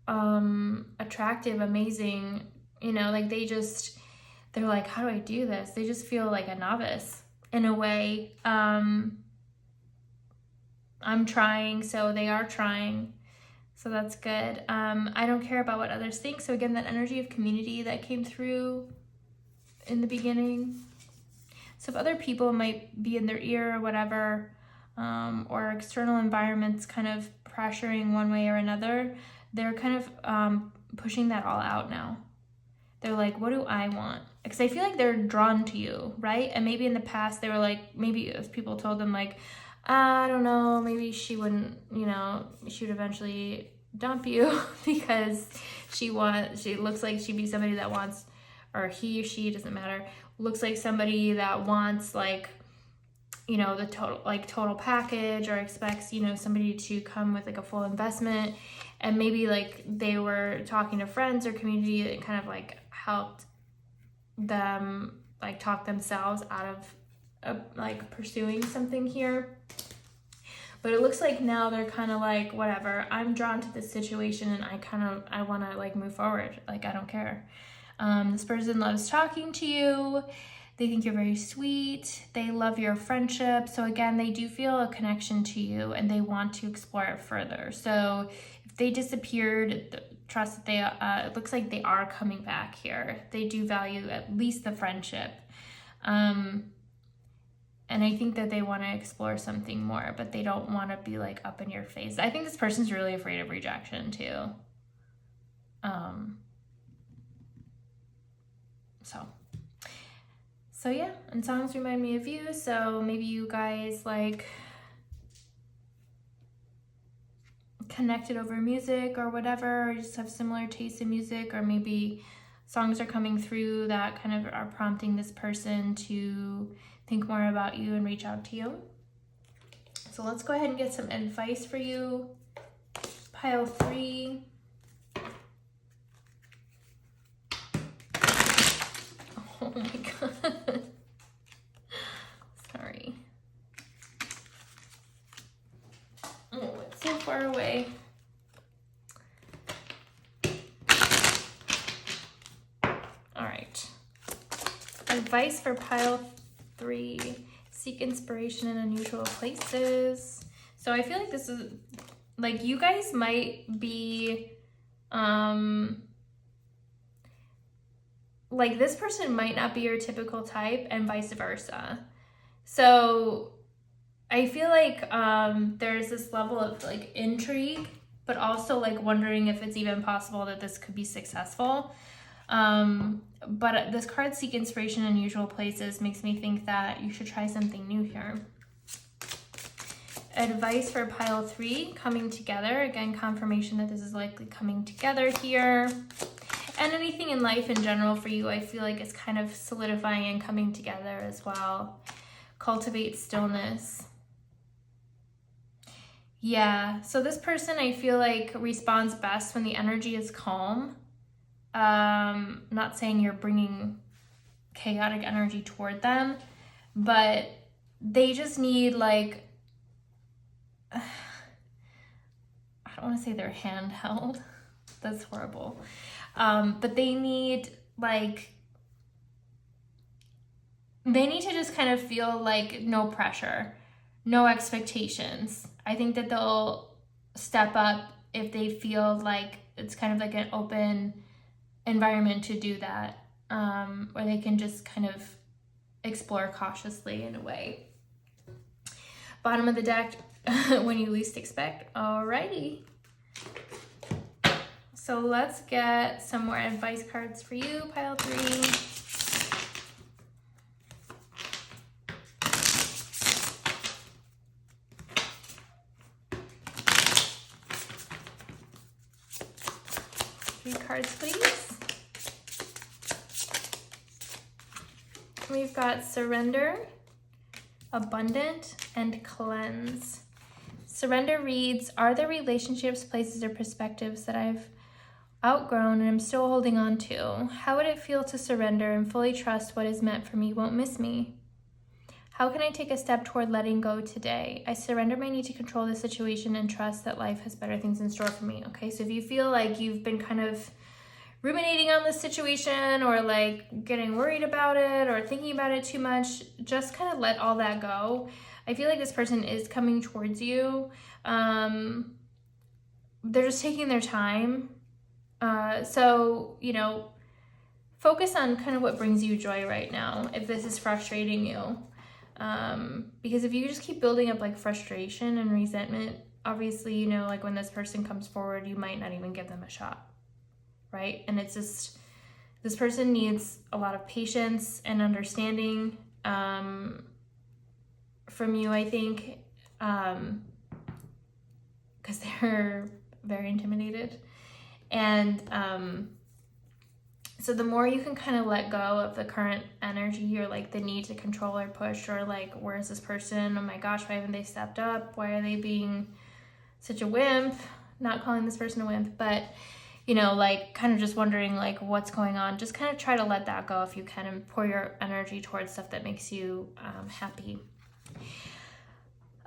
attractive, amazing, you know, like they're like, how do I do this? They just feel like a novice in a way. I'm trying, so they are trying. So that's good. I don't care about what others think. So again, that energy of community that came through in the beginning. So if other people might be in their ear or whatever, or external environments kind of pressuring one way or another, they're kind of pushing that all out now. They're like, what do I want? Because I feel like they're drawn to you, right? And maybe in the past they were like, maybe if people told them like, I don't know, maybe she wouldn't, you know, she would eventually dump you because she looks like she'd be somebody that wants, or he or she, doesn't matter, looks like somebody that wants like, you know, the total package, or expects, you know, somebody to come with like a full investment. And maybe like they were talking to friends or community that kind of like helped them like talk themselves out of like pursuing something here. But it looks like now they're kind of like, whatever, I'm drawn to this situation and I want to like move forward. Like, I don't care. This person loves talking to you. They think you're very sweet. They love your friendship. So again, they do feel a connection to you and they want to explore it further. So if they disappeared, trust that they, it looks like they are coming back here. They do value at least the friendship. And I think that they want to explore something more, but they don't want to be like up in your face. I think this person's really afraid of rejection too. So yeah, and songs remind me of you. So maybe you guys like connected over music or whatever, or just have similar tastes in music, or maybe songs are coming through that kind of are prompting this person to think more about you and reach out to you. So let's go ahead and get some advice for you. Pile 3. Oh my god. Sorry. Oh, it's so far away. All right. Advice for pile 3. Seek inspiration in unusual places. So I feel like this is like, you guys might be like, this person might not be your typical type and vice versa. So I feel like there's this level of like intrigue, but also like wondering if it's even possible that this could be successful. But this card, Seek Inspiration in Unusual Places, makes me think that you should try something new here. Advice for pile 3, coming together. Again, confirmation that this is likely coming together here. And anything in life in general for you, I feel like is kind of solidifying and coming together as well. Cultivate stillness. Yeah, so this person, I feel like, responds best when the energy is calm. Not saying you're bringing chaotic energy toward them, but they just need like, I don't want to say they're handheld, That's horrible. But they need to just kind of feel like no pressure, no expectations. I think that they'll step up if they feel like it's kind of like an open environment to do that, where they can just kind of explore cautiously in a way. Bottom of the deck, when you least expect. Alrighty. So let's get some more advice cards for you, pile 3. Cards, please. We've got surrender, abundant, and cleanse. Surrender reads, are there relationships, places, or perspectives that I've outgrown and I'm still holding on to? How would it feel to surrender and fully trust what is meant for me won't miss me? How can I take a step toward letting go today? I surrender my need to control the situation and trust that life has better things in store for me. Okay, so if you feel like you've been kind of ruminating on the situation or like getting worried about it or thinking about it too much, just kind of let all that go. I feel like this person is coming towards you. They're just taking their time. So, you know, focus on kind of what brings you joy right now if this is frustrating you. Because if you just keep building up like frustration and resentment, obviously, you know, like when this person comes forward, you might not even give them a shot. Right? And it's just, this person needs a lot of patience and understanding from you, I think, because they're very intimidated. And so the more you can kind of let go of the current energy or like the need to control or push or like, where is this person? Oh my gosh, why haven't they stepped up? Why are they being such a wimp? Not calling this person a wimp, but you know, like kind of just wondering like what's going on. Just kind of try to let that go if you can and pour your energy towards stuff that makes you happy.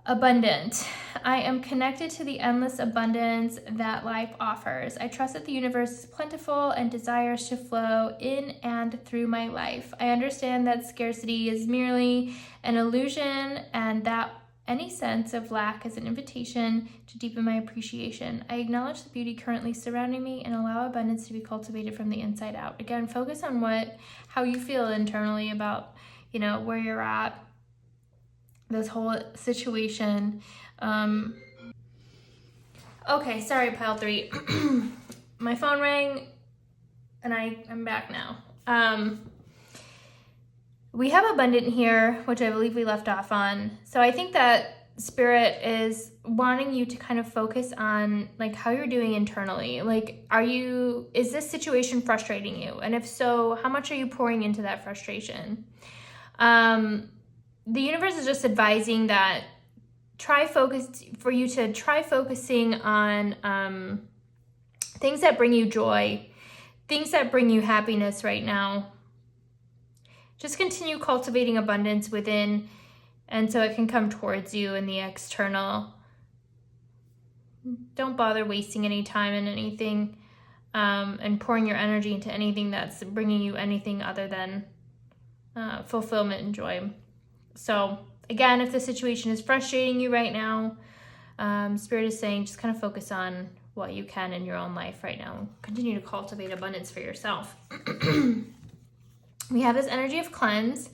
Abundant. I am connected to the endless abundance that life offers. I trust that the universe is plentiful and desires to flow in and through my life. I understand that scarcity is merely an illusion and that any sense of lack is an invitation to deepen my appreciation. I acknowledge the beauty currently surrounding me and allow abundance to be cultivated from the inside out. Again, focus on how you feel internally about, you know, where you're at, this whole situation. Okay, sorry, pile 3. My phone rang and I'm back now. We have abundant here, which I believe we left off on. So I think that Spirit is wanting you to kind of focus on like how you're doing internally. Like, is this situation frustrating you? And if so, how much are you pouring into that frustration? The universe is just advising that try focusing on things that bring you joy, things that bring you happiness right now. Just continue cultivating abundance within, and so it can come towards you in the external. Don't bother wasting any time in anything and pouring your energy into anything that's bringing you anything other than fulfillment and joy. So again, if the situation is frustrating you right now, Spirit is saying just kind of focus on what you can in your own life right now. Continue to cultivate abundance for yourself. We have this energy of cleanse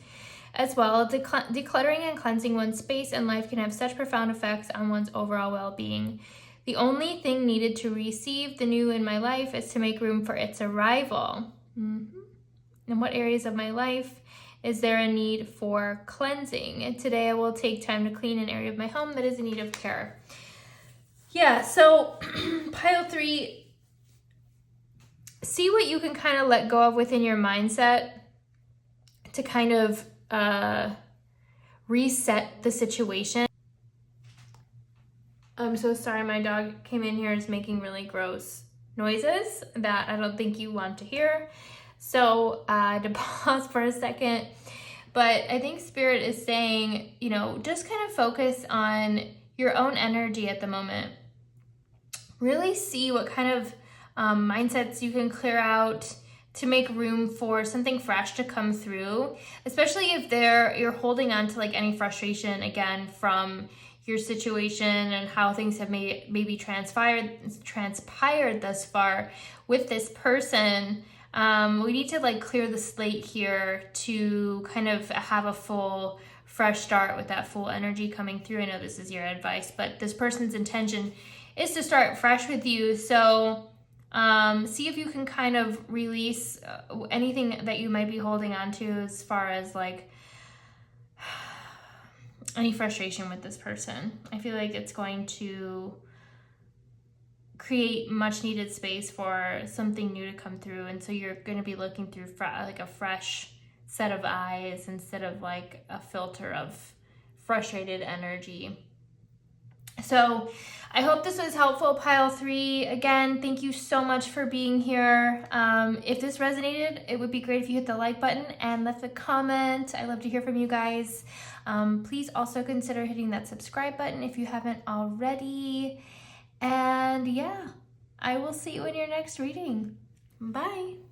as well. Decluttering and cleansing one's space and life can have such profound effects on one's overall well-being. The only thing needed to receive the new in my life is to make room for its arrival. In what areas of my life is there a need for cleansing? And today I will take time to clean an area of my home that is in need of care. Yeah, so pile 3, see what you can kind of let go of within your mindset to kind of reset the situation. I'm so sorry, my dog came in here and is making really gross noises that I don't think you want to hear. So I had to pause for a second. But I think Spirit is saying, you know, just kind of focus on your own energy at the moment. Really see what kind of mindsets you can clear out to make room for something fresh to come through, especially if you're holding on to like any frustration again from your situation and how things have maybe transpired thus far with this person. We need to like clear the slate here to kind of have a full fresh start with that full energy coming through. I know this is your advice, but this person's intention is to start fresh with you. So see if you can kind of release anything that you might be holding on to as far as like any frustration with this person. I feel like it's going to create much needed space for something new to come through, and so you're going to be looking through like a fresh set of eyes instead of like a filter of frustrated energy. So I hope this was helpful, pile 3. Again, thank you so much for being here. If this resonated, it would be great if you hit the like button and left a comment. I love to hear from you guys. Please also consider hitting that subscribe button if you haven't already. And yeah, I will see you in your next reading. Bye.